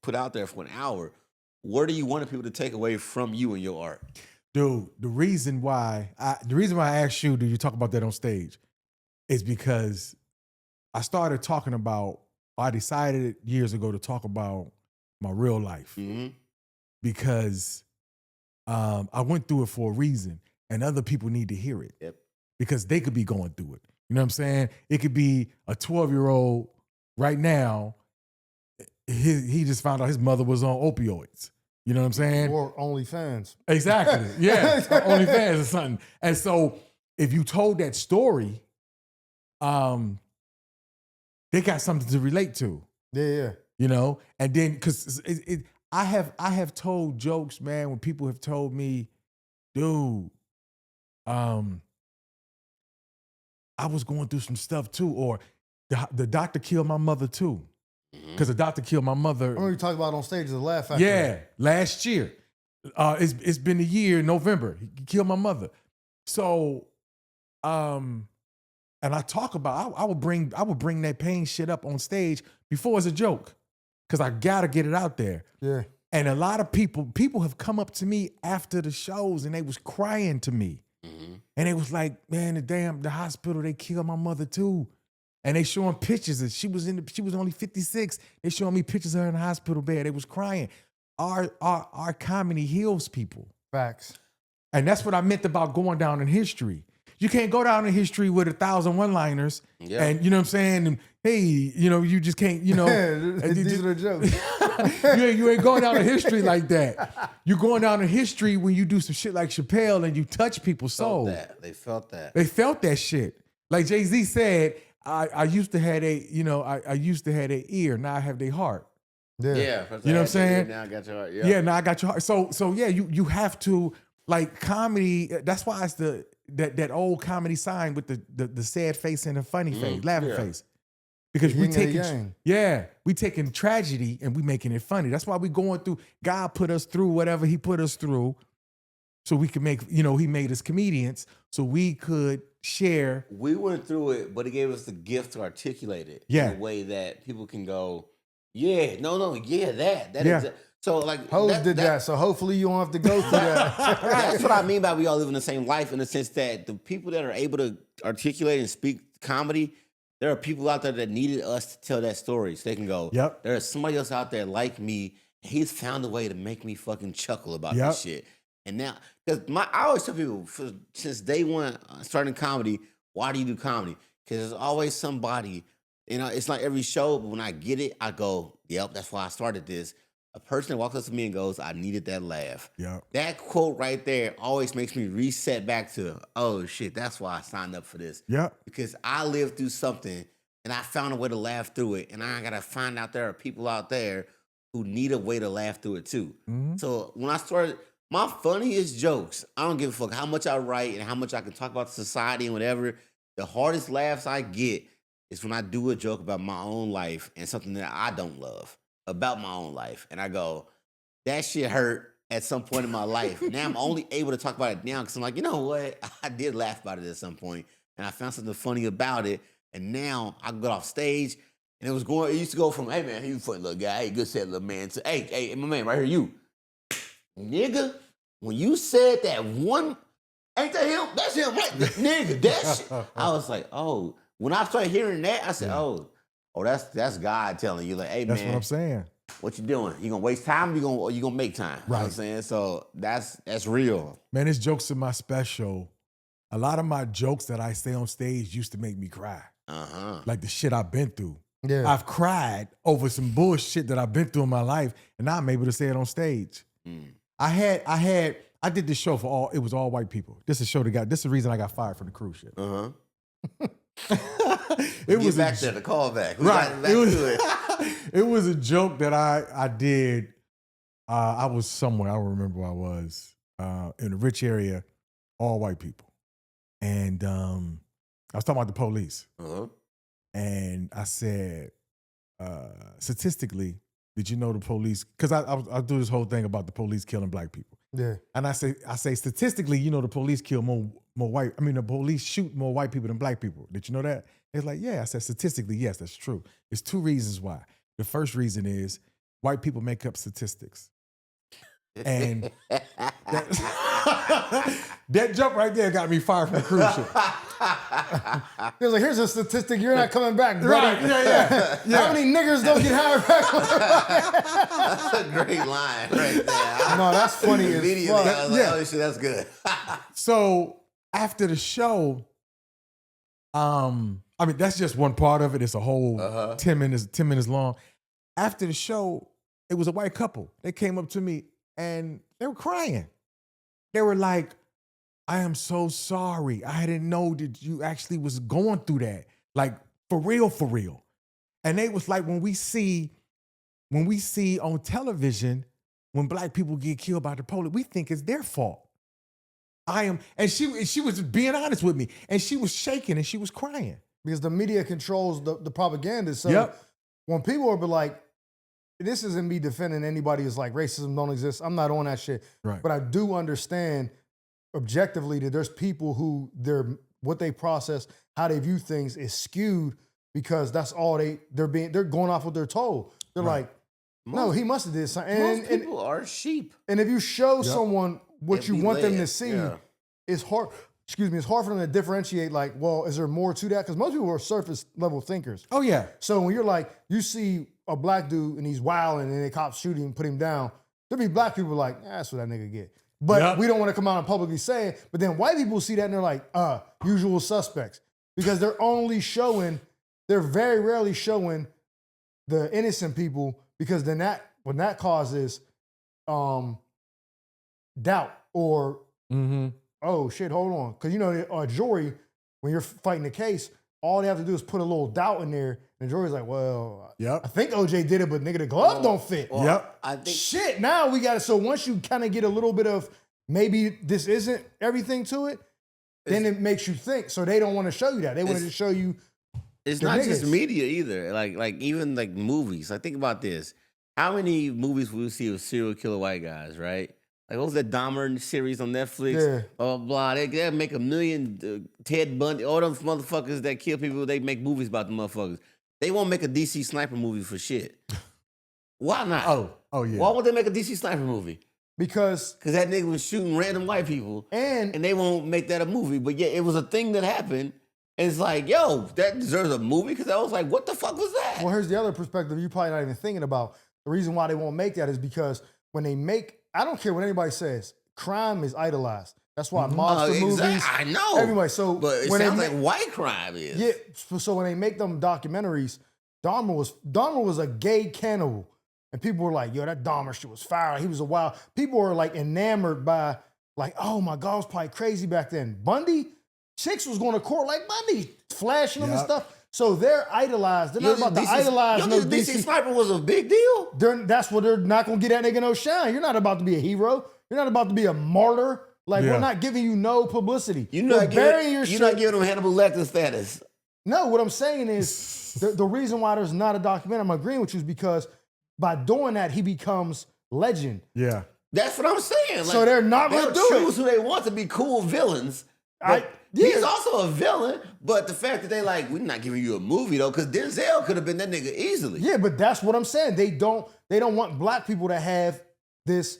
put out there for an hour. What do you want people to take away from you and your art? Dude, the reason why I asked you, do you talk about that on stage, is because I started talking about, I decided years ago to talk about my real life because I went through it for a reason and other people need to hear it because they could be going through it. You know what I'm saying? It could be a 12-year-old right now. He just found out his mother was on opioids. You know what I'm saying? Or OnlyFans. Exactly. Yeah. OnlyFans or something. And so if you told that story, they got something to relate to. Yeah. You know? And then because I have told jokes, man, when people have told me, dude, I was going through some stuff too, or the doctor killed my mother too. Because the doctor killed my mother. I remember you talked about on stage the Laugh Factory. Yeah, last year. It's been a year in November. He killed my mother. So, and I talk about I would bring that pain shit up on stage before it's a joke, because I gotta get it out there. Yeah. And a lot of people have come up to me after the shows and they was crying to me. And they was like, man, the hospital, they killed my mother too. And they showing pictures of she was only 56. They showing me pictures of her in the hospital bed. They was crying. Our comedy heals people. Facts. And that's what I meant about going down in history. You can't go down in history with 1,000 one-liners. Yeah. And you know what I'm saying? And, hey, you just can't, These are the jokes. you ain't going down in history like that. You're going down in history when you do some shit like Chappelle and you touch people's soul. They felt that. They felt that shit. Like Jay-Z said, I used to have I used to have their ear, now I have their heart. Yeah. You know what I'm saying? Now I got your heart. Yeah, now I got your heart. So yeah, you have to, like, comedy, that's why it's that old comedy sign with the sad face and the funny face, laughing face. Because we taking tragedy and we making it funny. That's why we going through, God put us through whatever he put us through so we could make, he made us comedians so we could share. We went through it, but he gave us the gift to articulate it in a way that people can go, that. So like Hose did that, so hopefully you don't have to go through that. That's what I mean by we all live in the same life, in the sense that the people that are able to articulate and speak comedy, there are people out there that needed us to tell that story. So they can go, there's somebody else out there like me, and he's found a way to make me fucking chuckle about this shit. And now, because I always tell people, since day one, starting comedy, why do you do comedy? Because there's always somebody, it's like every show, but when I get it, I go, yep, that's why I started this. A person that walks up to me and goes, I needed that laugh. Yep. That quote right there always makes me reset back to, oh shit, that's why I signed up for this. Yep. Because I lived through something and I found a way to laugh through it. And I got to find out there are people out there who need a way to laugh through it too. So when I started, my funniest jokes, I don't give a fuck how much I write and how much I can talk about society and whatever, the hardest laughs I get is when I do a joke about my own life and something that I don't love about my own life. And I go, that shit hurt at some point in my life. Now I'm only able to talk about it now because I'm like, you know what? I did laugh about it at some point, and I found something funny about it. And now I got off stage, and it used to go from, hey man, you funny little guy, hey, good set little man, to hey, my man, right here, you. Nigga, when you said that one, ain't that him? That's him, right? Nigga, that shit. I was like, oh. When I started hearing that, I said, oh, that's God telling you, like, hey, That's man. what I'm saying. What you doing? You gonna waste time or you gonna make time? You know what I'm saying? So that's real. Man, there's jokes in my special. A lot of my jokes that I say on stage used to make me cry. Like the shit I've been through. Yeah. I've cried over some bullshit that I've been through in my life, and now I'm able to say it on stage. I did this show for it was all white people. This is the reason I got fired from the cruise ship. It was back to the callback. It was a joke that I did. I was somewhere. I don't remember where I was. In a rich area, all white people. And I was talking about the police. And I said, statistically, did you know the police? Because I do this whole thing about the police killing black people. Yeah. And I say statistically, you know, the police kill the police shoot more white people than black people. Did you know that? It's like, yeah. I said statistically, yes, that's true. There's two reasons why. The first reason is white people make up statistics. And that jump right there got me fired from the cruise ship. He was like, here's a statistic, you're not coming back, buddy. Right, yeah. How many niggers don't get hired back? That's a great line right there. No, that's funny as Immediately, fuck. I was like, oh shit, that's good. So after the show, that's just one part of it. It's a whole 10 minutes long. After the show, it was a white couple. They came up to me and they were crying. They were like, I am so sorry. I didn't know that you actually was going through that. Like, for real. And they was like, when we see on television, when black people get killed by the police, we think it's their fault. And she was being honest with me, and she was shaking and she was crying. Because the media controls the propaganda. So when people are like, this isn't me defending anybody who's like racism don't exist. I'm not on that shit. Right. But I do understand objectively that there's people who what they process, how they view things is skewed because that's all they're going off what they're told. They're like, no, he must have did something. Most people are sheep. And if you show someone what you want them to see, it's hard. It's hard for them to differentiate. Like, well, is there more to that? Because most people are surface level thinkers. Oh yeah. So when you're like, you see a black dude and he's wilding and the cops shoot him, put him down. There'll be black people like, that's what that nigga get. But we don't want to come out and publicly say it. But then white people see that and they're like, usual suspects. Because they're very rarely showing the innocent people, because then when that causes doubt or, oh shit, hold on. Because you know, a jury, when you're fighting the case, all they have to do is put a little doubt in there. And the jury's like, well, I think OJ did it, but nigga, the glove don't fit. I think Shit, now we got it. So once you kind of get a little bit of maybe this isn't everything to it, then it makes you think. So they don't want to show you that. They want to show you. It's not just media either. Like even like movies. Like think about this. How many movies will we see with serial killer white guys, right? Like what was that Dahmer series on Netflix? Yeah. Blah, blah. They make $1 million, Ted Bundy, all them motherfuckers that kill people, they make movies about the motherfuckers. They won't make a DC sniper movie for shit. Why not? Oh yeah. Why would they make a DC sniper movie? Because that nigga was shooting random white people. And they won't make that a movie. But yeah, it was a thing that happened. And it's like, yo, that deserves a movie? Because I was like, what the fuck was that? Well, here's the other perspective you're probably not even thinking about. The reason why they won't make that is because when they make, I don't care what anybody says, crime is idolized. That's why monster movies. I know. Everybody, so but it when sounds like white crime is. Yeah. So when they make them documentaries, Dahmer was a gay cannibal, and people were like, "Yo, that Dahmer shit was fire. He was a wild." People were like enamored by, like, "Oh my God, it was probably crazy back then." Bundy, chicks was going to court like Bundy, flashing them and stuff. So they're idolized. They're not about to idolize no DC Sniper was a big deal. That's what they're not going to get that nigga no shine. You're not about to be a hero. You're not about to be a martyr. Like, we're not giving you no publicity. You're not giving him Hannibal Lecter status. No, what I'm saying is the reason why there's not a documentary, I'm agreeing with you, is because by doing that, he becomes legend. Yeah. That's what I'm saying. Like, So they're not going to do choose it. who they want to be cool villains. He's also a villain, but the fact that they like, we're not giving you a movie though, because Denzel could have been that nigga easily. Yeah, but that's what I'm saying. They don't want black people to have this.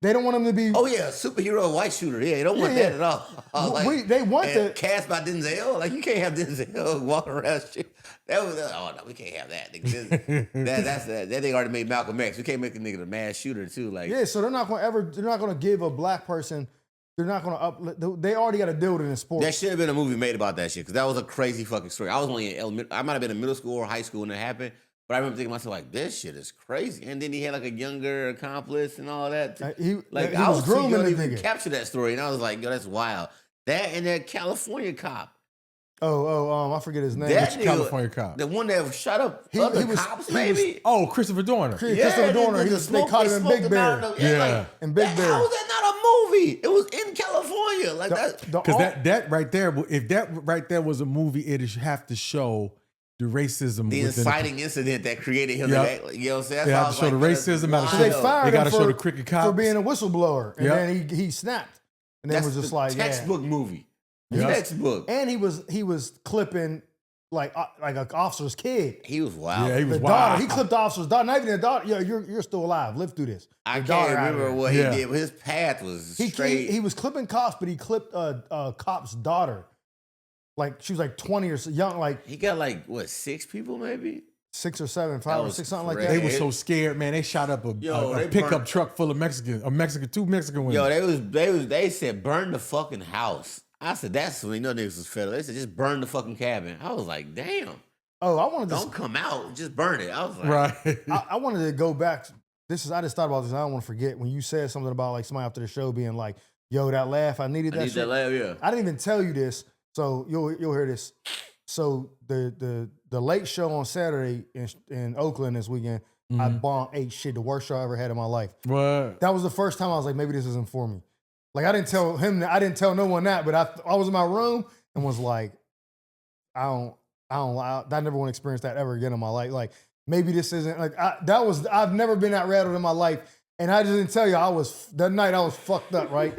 They don't want them to be. Oh yeah, superhero white shooter. Yeah, they don't want that at all. They want the cast by Denzel. Like you can't have Denzel walking around shit. That was no, we can't have that. That nigga already made Malcolm X. We can't make a nigga the mass shooter too. Like yeah, so they're not gonna give a black person. They're not gonna They already got to deal with it in sports. There should have been a movie made about that shit because that was a crazy fucking story. I was only I might have been in middle school or high school when it happened. But I remember thinking to myself, like, this shit is crazy. And then he had like a younger accomplice and all that. He I was was too young grooming to the even nigga. capture that story. And I was like, yo, that's wild. That and that California cop. I forget his name. That nigga, California cop. The one that shot up He other was- cops, he maybe? Oh, Christopher Dorner. Christopher Dorner. They caught him in Big Bear. Yeah. In Big Bear. How was that not a movie? It was in California. Like that. Because that right there, if that right there was a movie, it'd have to show the racism. The within inciting incident that created him. Yep. You know what I'm saying? They That's have why I to show the was like, racism. that's Gotta They wild. fired They got to him show the cricket cops. for being a whistleblower, and Yep. then he snapped, and then That's was just the like textbook movie. Yeah. Textbook. And he was clipping like an officer's kid. He was wild. Yeah, he was The wild. daughter, he clipped the officer's daughter. Not even the daughter. Yo, you're still alive. Live through this. I Your can't daughter out remember here. what Yeah. he did, but his path was He straight. was clipping cops, but he clipped a cop's daughter. Like she was like 20 or so young, like He got like, what, 6 people maybe? 6 or 7, 5 That or was 6, something like crazy. that. They were so scared, man. They shot up Yo, a they pickup burned- truck full of two Mexican women. Yo, they said burn the fucking house. I said, that's when you know niggas was federal. They said just burn the fucking cabin. I was like, damn. Oh, I wanted to. Don't come out, just burn it. I was like, right. I wanted to go back. I just thought about this. And I don't want to forget when you said something about like somebody after the show being like, "Yo, that laugh, I needed I that need shit." that laugh, yeah. I didn't even tell you this, so you'll hear this. So the late show on Saturday in Oakland this weekend, I bombed 8 shit, the worst show I ever had in my life. What? That was the first time I was like, maybe this isn't for me. Like I didn't tell him that, I didn't tell no one that, but I was in my room and was like, I never want to experience that ever again in my life. Like maybe this isn't like I've never been that rattled in my life. And I just didn't tell you that night I was fucked up, right?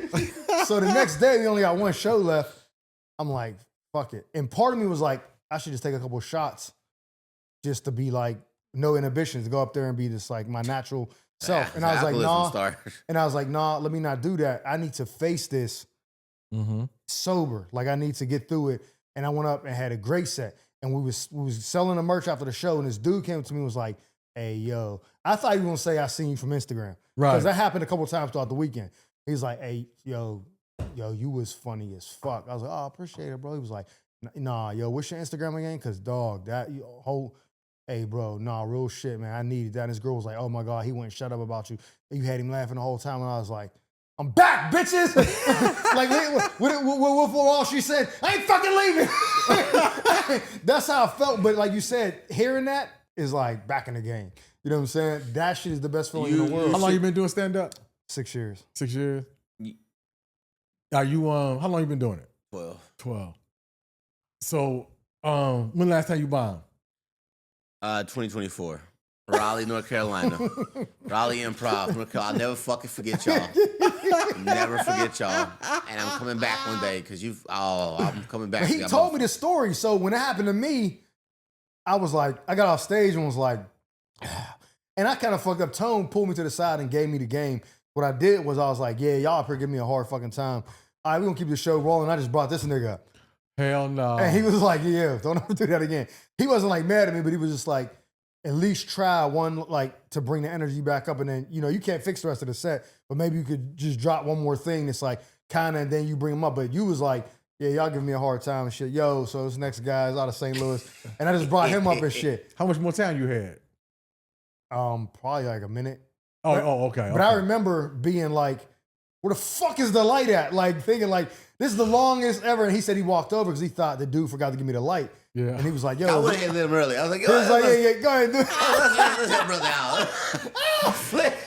So the next day we only got one show left. I'm like, fuck it. And part of me was like, I should just take a couple of shots just to be like, no inhibitions, go up there and be just like my natural self. And I was like, nah. And I was like, nah, let me not do that. I need to face this sober. Like I need to get through it. And I went up and had a great set. And we was selling the merch after the show. And this dude came to me and was like, hey, yo, I thought he was gonna say I seen you from Instagram. Right. Because that happened a couple of times throughout the weekend. He's like, hey, yo, you was funny as fuck. I was like, oh, I appreciate it, bro. He was like, nah, yo, what's your Instagram again? Cause dog, hey, bro, nah, real shit, man. I needed that. And this girl was like, oh my God, he wouldn't shut up about you. You had him laughing the whole time. And I was like, I'm back, bitches. Like, what all she said, I ain't fucking leaving. That's how I felt. But like you said, hearing that is like back in the game. You know what I'm saying? That shit is the best feeling in the world. How long you been doing stand-up? 6 years. 6 years? Are you, how long you been doing it? 12. So, when last time you bombed? 2024. Raleigh, North Carolina. Raleigh Improv. North Carolina. I'll never fucking forget y'all. Never forget y'all. And I'm coming back one day because I'm coming back. He told me this story. So when it happened to me, I was like, I got off stage and was like, and I kind of fucked up. Tone pulled me to the side and gave me the game. What I did was I was like, yeah, y'all up here giving me a hard fucking time. All right, we're going to keep the show rolling. I just brought this nigga up. Hell no. And he was like, yeah, don't ever do that again. He wasn't like mad at me, but he was just like, at least try one, like to bring the energy back up. And then, you can't fix the rest of the set, but maybe you could just drop one more thing that's like kind of, and then you bring them up. But you was like, yeah, y'all giving me a hard time and shit. Yo, so this next guy is out of St. Louis. And I just brought him up and shit. How much more time you had? Probably like a minute. Okay. But I remember being like, where the fuck is the light at? Like thinking like, this is the longest ever. And he said he walked over because he thought the dude forgot to give me the light. Yeah. And he was like, yo. I would have hit them early. I was like, He was like, yeah, go ahead, dude. let's help brother out.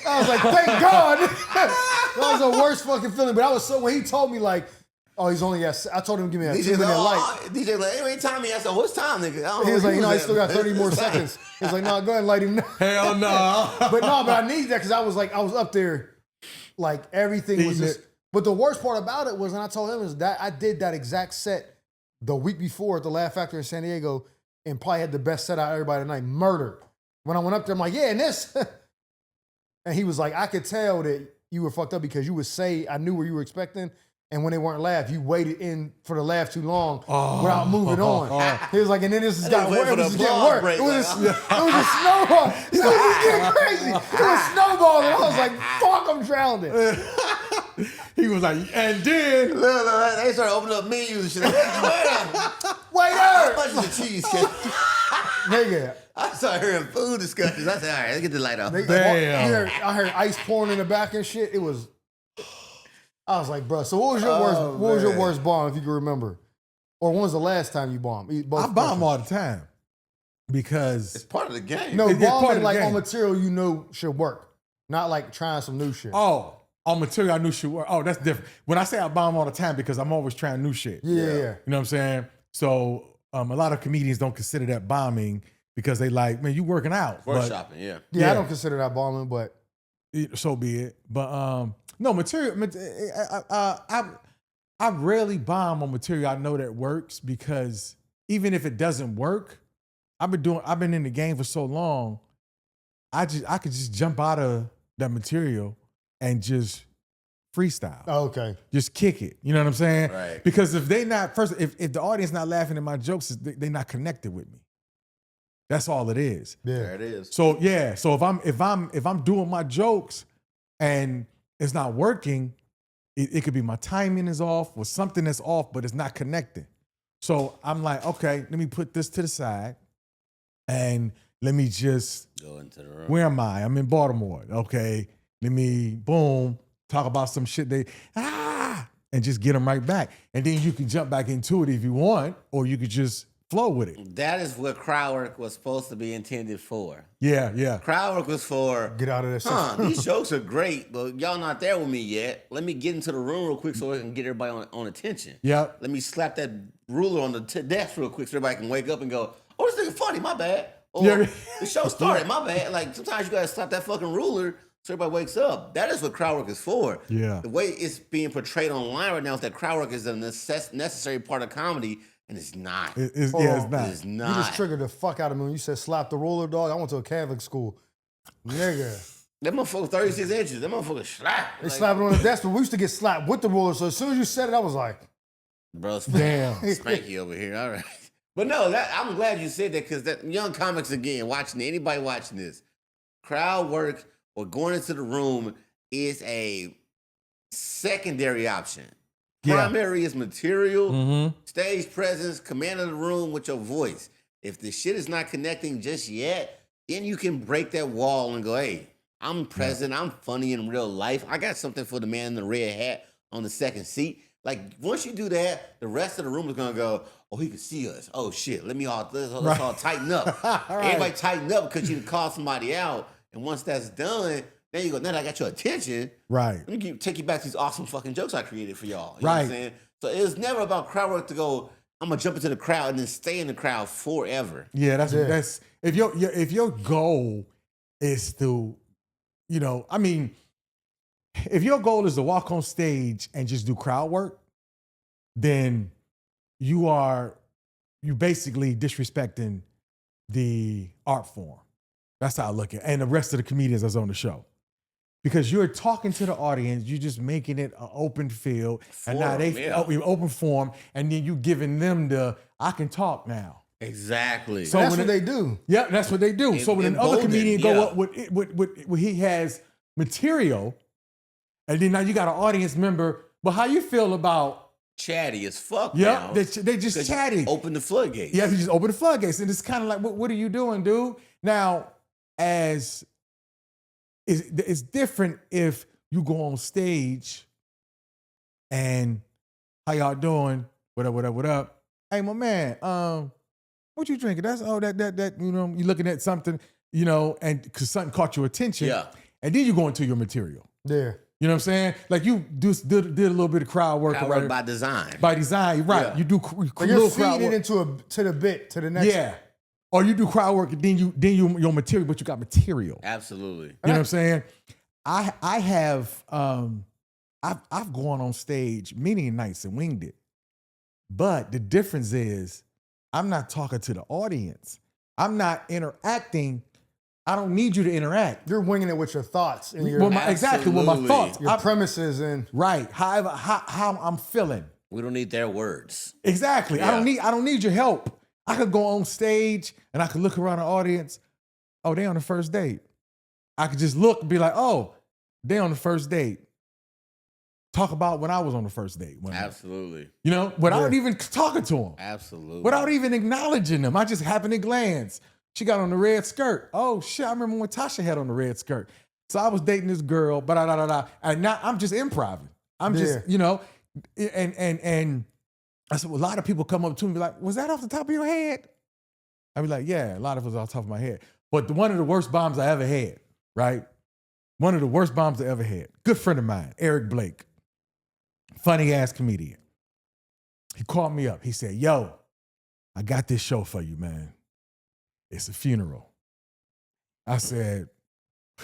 I was like, thank God. That was the worst fucking feeling. But I was when he told me like, Oh, he's only at. I told him to give me a DJ 2-minute light. DJ like, every time he asked, what's time, nigga? I don't He know was where like, you know, he at, still got man. 30 more seconds. He was like, no, go ahead and light him. Hell no. But I need that because I was up there, like everything was just. But the worst part about it was, and I told him, is that I did that exact set the week before at the Laugh Factory in San Diego, and probably had the best set out of everybody tonight. Murdered. When I went up there, I'm like, yeah, and this. And he was like, I could tell that you were fucked up because you would say, I knew what you were expecting. And when they weren't laugh, you waited in for the laugh too long without moving on. He was like, and then this has got worse. It was getting worse. It was a snowball. He was like, it's getting crazy. It was snowballing. And I was like, fuck, I'm drowning. He was like, and then Look, they started opening up menus and shit. Waiter! How much is the cheesecake? Nigga. I started hearing food discussions. I said, all right, let's get the light off. Damn. I heard ice pouring in the back and shit. It was. I was like, bro. So what was your worst? What was your worst bomb, if you can remember, or when was the last time you bombed? I bomb all the time because It's part of the game. no It's part of bombing the like game. on material you know should work, not like trying some new shit. on material I knew should work. Oh, that's different. When I say I bomb all the time because I'm always trying new shit. Yeah. You know what I'm saying? So a lot of comedians don't consider that bombing because they like, man, you working out. But Workshopping, yeah. Yeah, I don't consider that bombing, but so be it. But no material. I rarely bomb on material I know that works because even if it doesn't work, I've been in the game for so long. I could just jump out of that material and just freestyle. okay. Just kick it. You know what I'm saying? Right. Because if if the audience not laughing at my jokes, they not connected with me. That's all it is. Yeah. There it is. So yeah. So if I'm doing my jokes and it's not working, it could be my timing is off or something that's off, but it's not connecting. So I'm like, okay, let me put this to the side and let me just Go into the room. where am I? I'm in Baltimore. Okay. Let me boom, talk about some shit and just get them right back. And then you can jump back into it if you want, or you could just flow with it. That is what crowd work was supposed to be intended for. Yeah. Crowd work was for, Get out of that shit. these jokes are great, but y'all not there with me yet. Let me get into the room real quick so I can get everybody on attention. Yep. Let me slap that ruler on the desk real quick so everybody can wake up and go, oh, this nigga funny, my bad. Or Yeah. the show started, my bad. Like, sometimes you gotta slap that fucking ruler so everybody wakes up. That is what crowd work is for. Yeah. The way it's being portrayed online right now is that crowd work is a necessary part of comedy, and it's not. It's Hold on. not. It's You not. just triggered the fuck out of me when you said slap the ruler, dog. I went to a Catholic school. Nigga. That motherfucker 36 inches. That motherfucker slap. They slapped it on the desk, but we used to get slapped with the ruler. So as soon as you said it, I was like, Bro, Damn. Spanky over here. All right. But no, I'm glad you said that because that young comics again, anybody watching this, crowd work or going into the room is a secondary option. Yeah. Primary is material, Mm-hmm. stage presence, command of the room with your voice. If the shit is not connecting just yet, then you can break that wall and go, hey, I'm present. I'm funny in real life. I got something for the man in the red hat on the second seat. Like, once you do that, the rest of the room is going to go, oh, he can see us. Oh, shit. Let's all tighten up. Everybody tighten up because you call somebody out. And once that's done, then you go, now that I got your attention, Right. let me take you back to these awesome fucking jokes I created for y'all. You know what I'm Right. saying? So it was never about crowd work to go, I'm going to jump into the crowd and then stay in the crowd forever. Yeah, that's if your goal is to, if your goal is to walk on stage and just do crowd work, then you basically disrespecting the art form. That's how I look at it. And the rest of the comedians that's on the show. Because you're talking to the audience, you're just making it an open field. And now open forum, and then you giving them I can talk now. Exactly. So that's when what they do. Yeah, that's what they do. So when another Emboldened, comedian yeah. go up with he has material, and then now you got an audience member, but how you feel about Chatty as fuck yeah, now. they just 'Cause chatty. Open the floodgates. Yeah, you just open the floodgates. And it's kind of like, what are you doing, dude? Now, it's different if you go on stage and how y'all doing? What up? Hey, my man, what you drinking? That's that you looking at something, and because something caught your attention. Yeah. And then you go into your material. Yeah. You You know what I'm saying? Like you did a little bit of crowd work. Crowd or work by design. By design, right. Yeah. You do Like you're little crowd feeding work. it to the bit, to the next. Yeah. Or you do crowd work and then your material, but you got material. Absolutely. You know what I'm saying? I have I've gone on stage many nights and winged it. But the difference is I'm not talking to the audience. I'm not interacting. I don't need you to interact. You're winging it with your thoughts and your, Exactly with my thoughts. your premises and Right. However, how I'm feeling. We don't need their words. Exactly. Yeah. I don't need your help. I could go on stage and I could look around the audience. Oh, they on the first date. I could just look and be like, oh, they on the first date. Talk about when I was on the first date. Absolutely. You know, without even talking to them. Absolutely. Without even acknowledging them. I just happened to glance. She got on the red skirt. Oh shit, I remember when Tasha had on the red skirt. So I was dating this girl, and now I'm just improvising. I'm just, you know, and I said, well, a lot of people come up to me and be like, was that off the top of your head? I'd be like, yeah, a lot of it was off the top of my head. But one of the worst bombs I ever had, right? One of the worst bombs I ever had. Good friend of mine, Eric Blake. Funny ass comedian. He called me up. He said, yo, I got this show for you, man. It's a funeral. I said,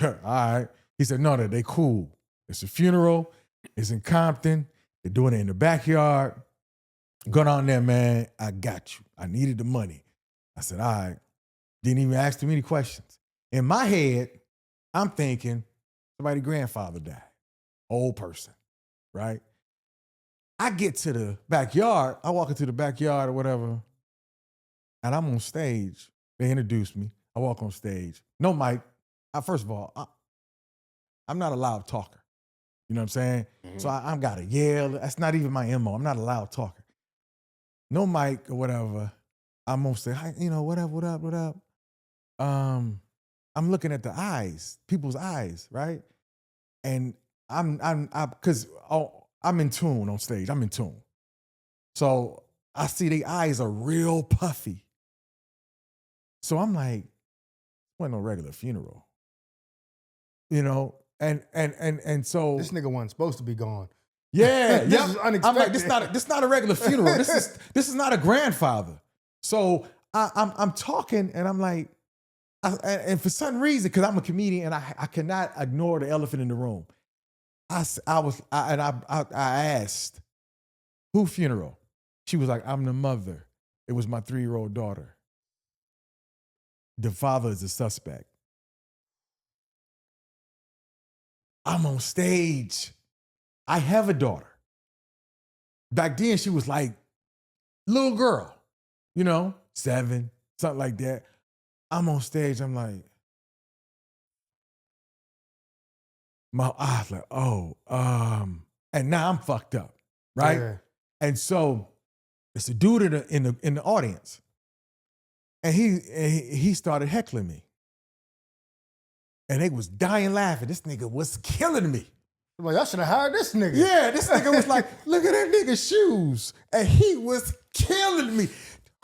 all right. He said, no, they cool. It's a funeral. It's in Compton. They're doing it in the backyard. Go down there, man. I got you. I needed the money. I said, all right. Didn't even ask too many questions. In my head, I'm thinking somebody's grandfather died. Old person, right? I get to the backyard. I walk into the backyard or whatever, and I'm on stage. They introduce me. I walk on stage. No mic. First of all, I'm not a loud talker. You know what I'm saying? Mm-hmm. So I'm got to yell. That's not even my MO. I'm not a loud talker. No mic or whatever. I'm on stage. You know, what up? I'm looking at the eyes, people's eyes, right? And because I'm in tune on stage. I'm in tune. So I see their eyes are real puffy. So I'm like, wasn't no regular funeral. You know, and so this nigga wasn't supposed to be gone. Yeah, this is unexpected. I'm like, this not a regular funeral. This is not a grandfather. So I'm talking and I'm like, and for some reason, because I'm a comedian and I cannot ignore the elephant in the room. I asked, who funeral? She was like, I'm the mother. It was my 3-year-old daughter. The father is a suspect. I'm on stage. I have a daughter. Back then, she was like, little girl, you know, 7, something like that. I'm on stage. I'm like, my eyes like, and now I'm fucked up, right? Yeah. And so it's a dude in the audience, and he started heckling me, and they was dying laughing. This nigga was killing me. I'm like, I should have hired this nigga. Yeah, this nigga was like, look at that nigga's shoes, and he was killing me.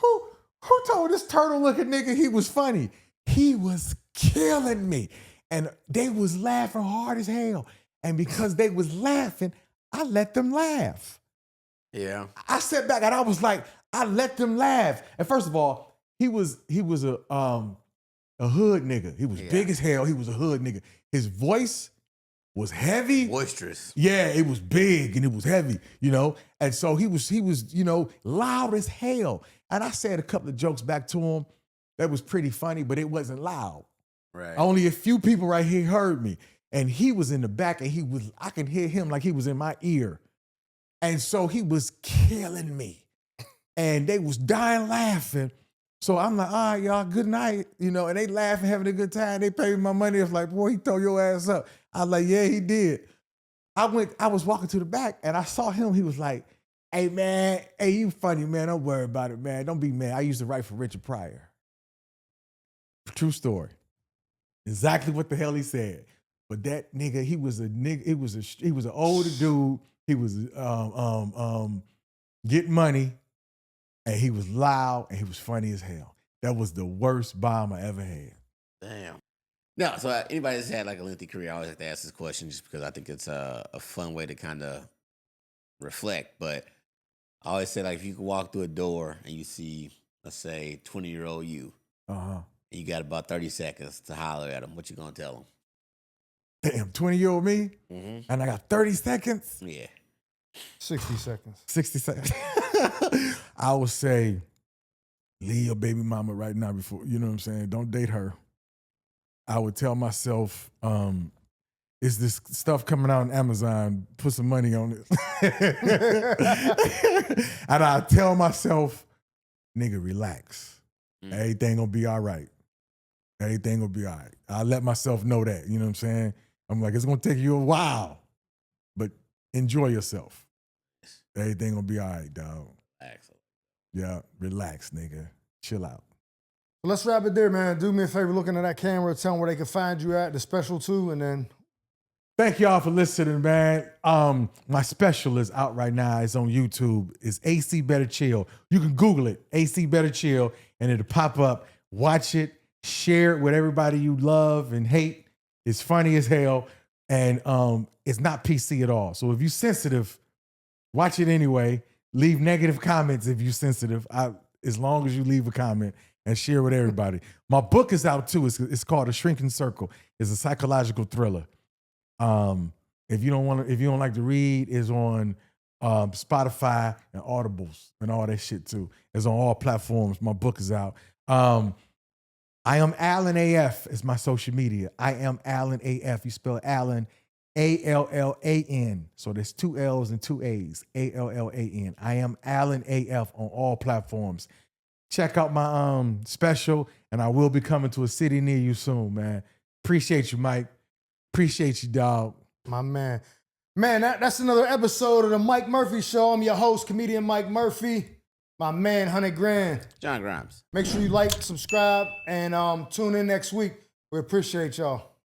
Who told this turtle-looking nigga he was funny? He was killing me. And they was laughing hard as hell. And because they was laughing, I let them laugh. Yeah. I sat back and I was like, I let them laugh. And first of all, he was a hood nigga. He was big as hell. He was a hood nigga. His voice was heavy. Boisterous. Yeah, it was big and it was heavy, you know? And so he was, you know, loud as hell. And I said a couple of jokes back to him that was pretty funny, but it wasn't loud. Right. Only a few people right here heard me. And he was in the back and I could hear him like he was in my ear. And so he was killing me. And they was dying laughing. So I'm like, all right, y'all, good night. You know, and they laughing, having a good time. They paid me my money. It's like, boy, he tore your ass up. I was like, yeah, he did. I was walking to the back and I saw him. He was like, hey, man, hey, you funny, man. Don't worry about it, man. Don't be mad. I used to write for Richard Pryor. True story. Exactly what the hell he said. But that nigga, he was an older dude. He was getting money, and he was loud, and he was funny as hell. That was the worst bomb I ever had. Damn. No, so anybody that's had like a lengthy career, I always like to ask this question just because I think it's a fun way to kind of reflect. But I always say, like, if you could walk through a door and you see, let's say, 20-year-old you, Uh-huh. and you got about 30 seconds to holler at them, what you gonna tell them? Damn, 20-year-old me, and I got 30 seconds, Yeah. 60 seconds. 60 seconds. I would say, leave your baby mama right now before, you know what I'm saying? Don't date her. I would tell myself, is this stuff coming out on Amazon? Put some money on it. And I tell myself, nigga, relax. Everything gonna be all right. Everything gonna be all right. I let myself know that, you know what I'm saying? I'm like, it's gonna take you a while, but enjoy yourself. Everything gonna be all right, dog. Excellent. Yeah, relax, nigga. Chill out. Well, let's wrap it there, man. Do me a favor, looking at that camera, tell them where they can find you at, the special too, and then Thank y'all for listening, man. My special is out right now. It's on YouTube. It's AC Better Chill. You can Google it, AC Better Chill, and it'll pop up. Watch it, share it with everybody you love and hate. It's funny as hell, and it's not PC at all. So if you're sensitive, watch it anyway. Leave negative comments if you're sensitive. As long as you leave a comment and share with everybody. My book is out too. It's called A Shrinking Circle. It's a psychological thriller. If you don't like to read, it's on Spotify and Audibles and all that shit too. It's on all platforms. My book is out. I am Allan AF is my social media. I am Allan AF. You spell Allan, ALLAN. So there's 2 L's and 2 A's. ALLAN. I am Allan AF on all platforms. Check out my special, and I will be coming to a city near you soon, man. Appreciate you, Mike. Appreciate you, dog. my man. Man, that's another episode of the Mike Murphy Show. I'm your host, comedian Mike Murphy. My man, 100 Grand. John Grimes. Make sure you like, subscribe, and tune in next week. We appreciate y'all.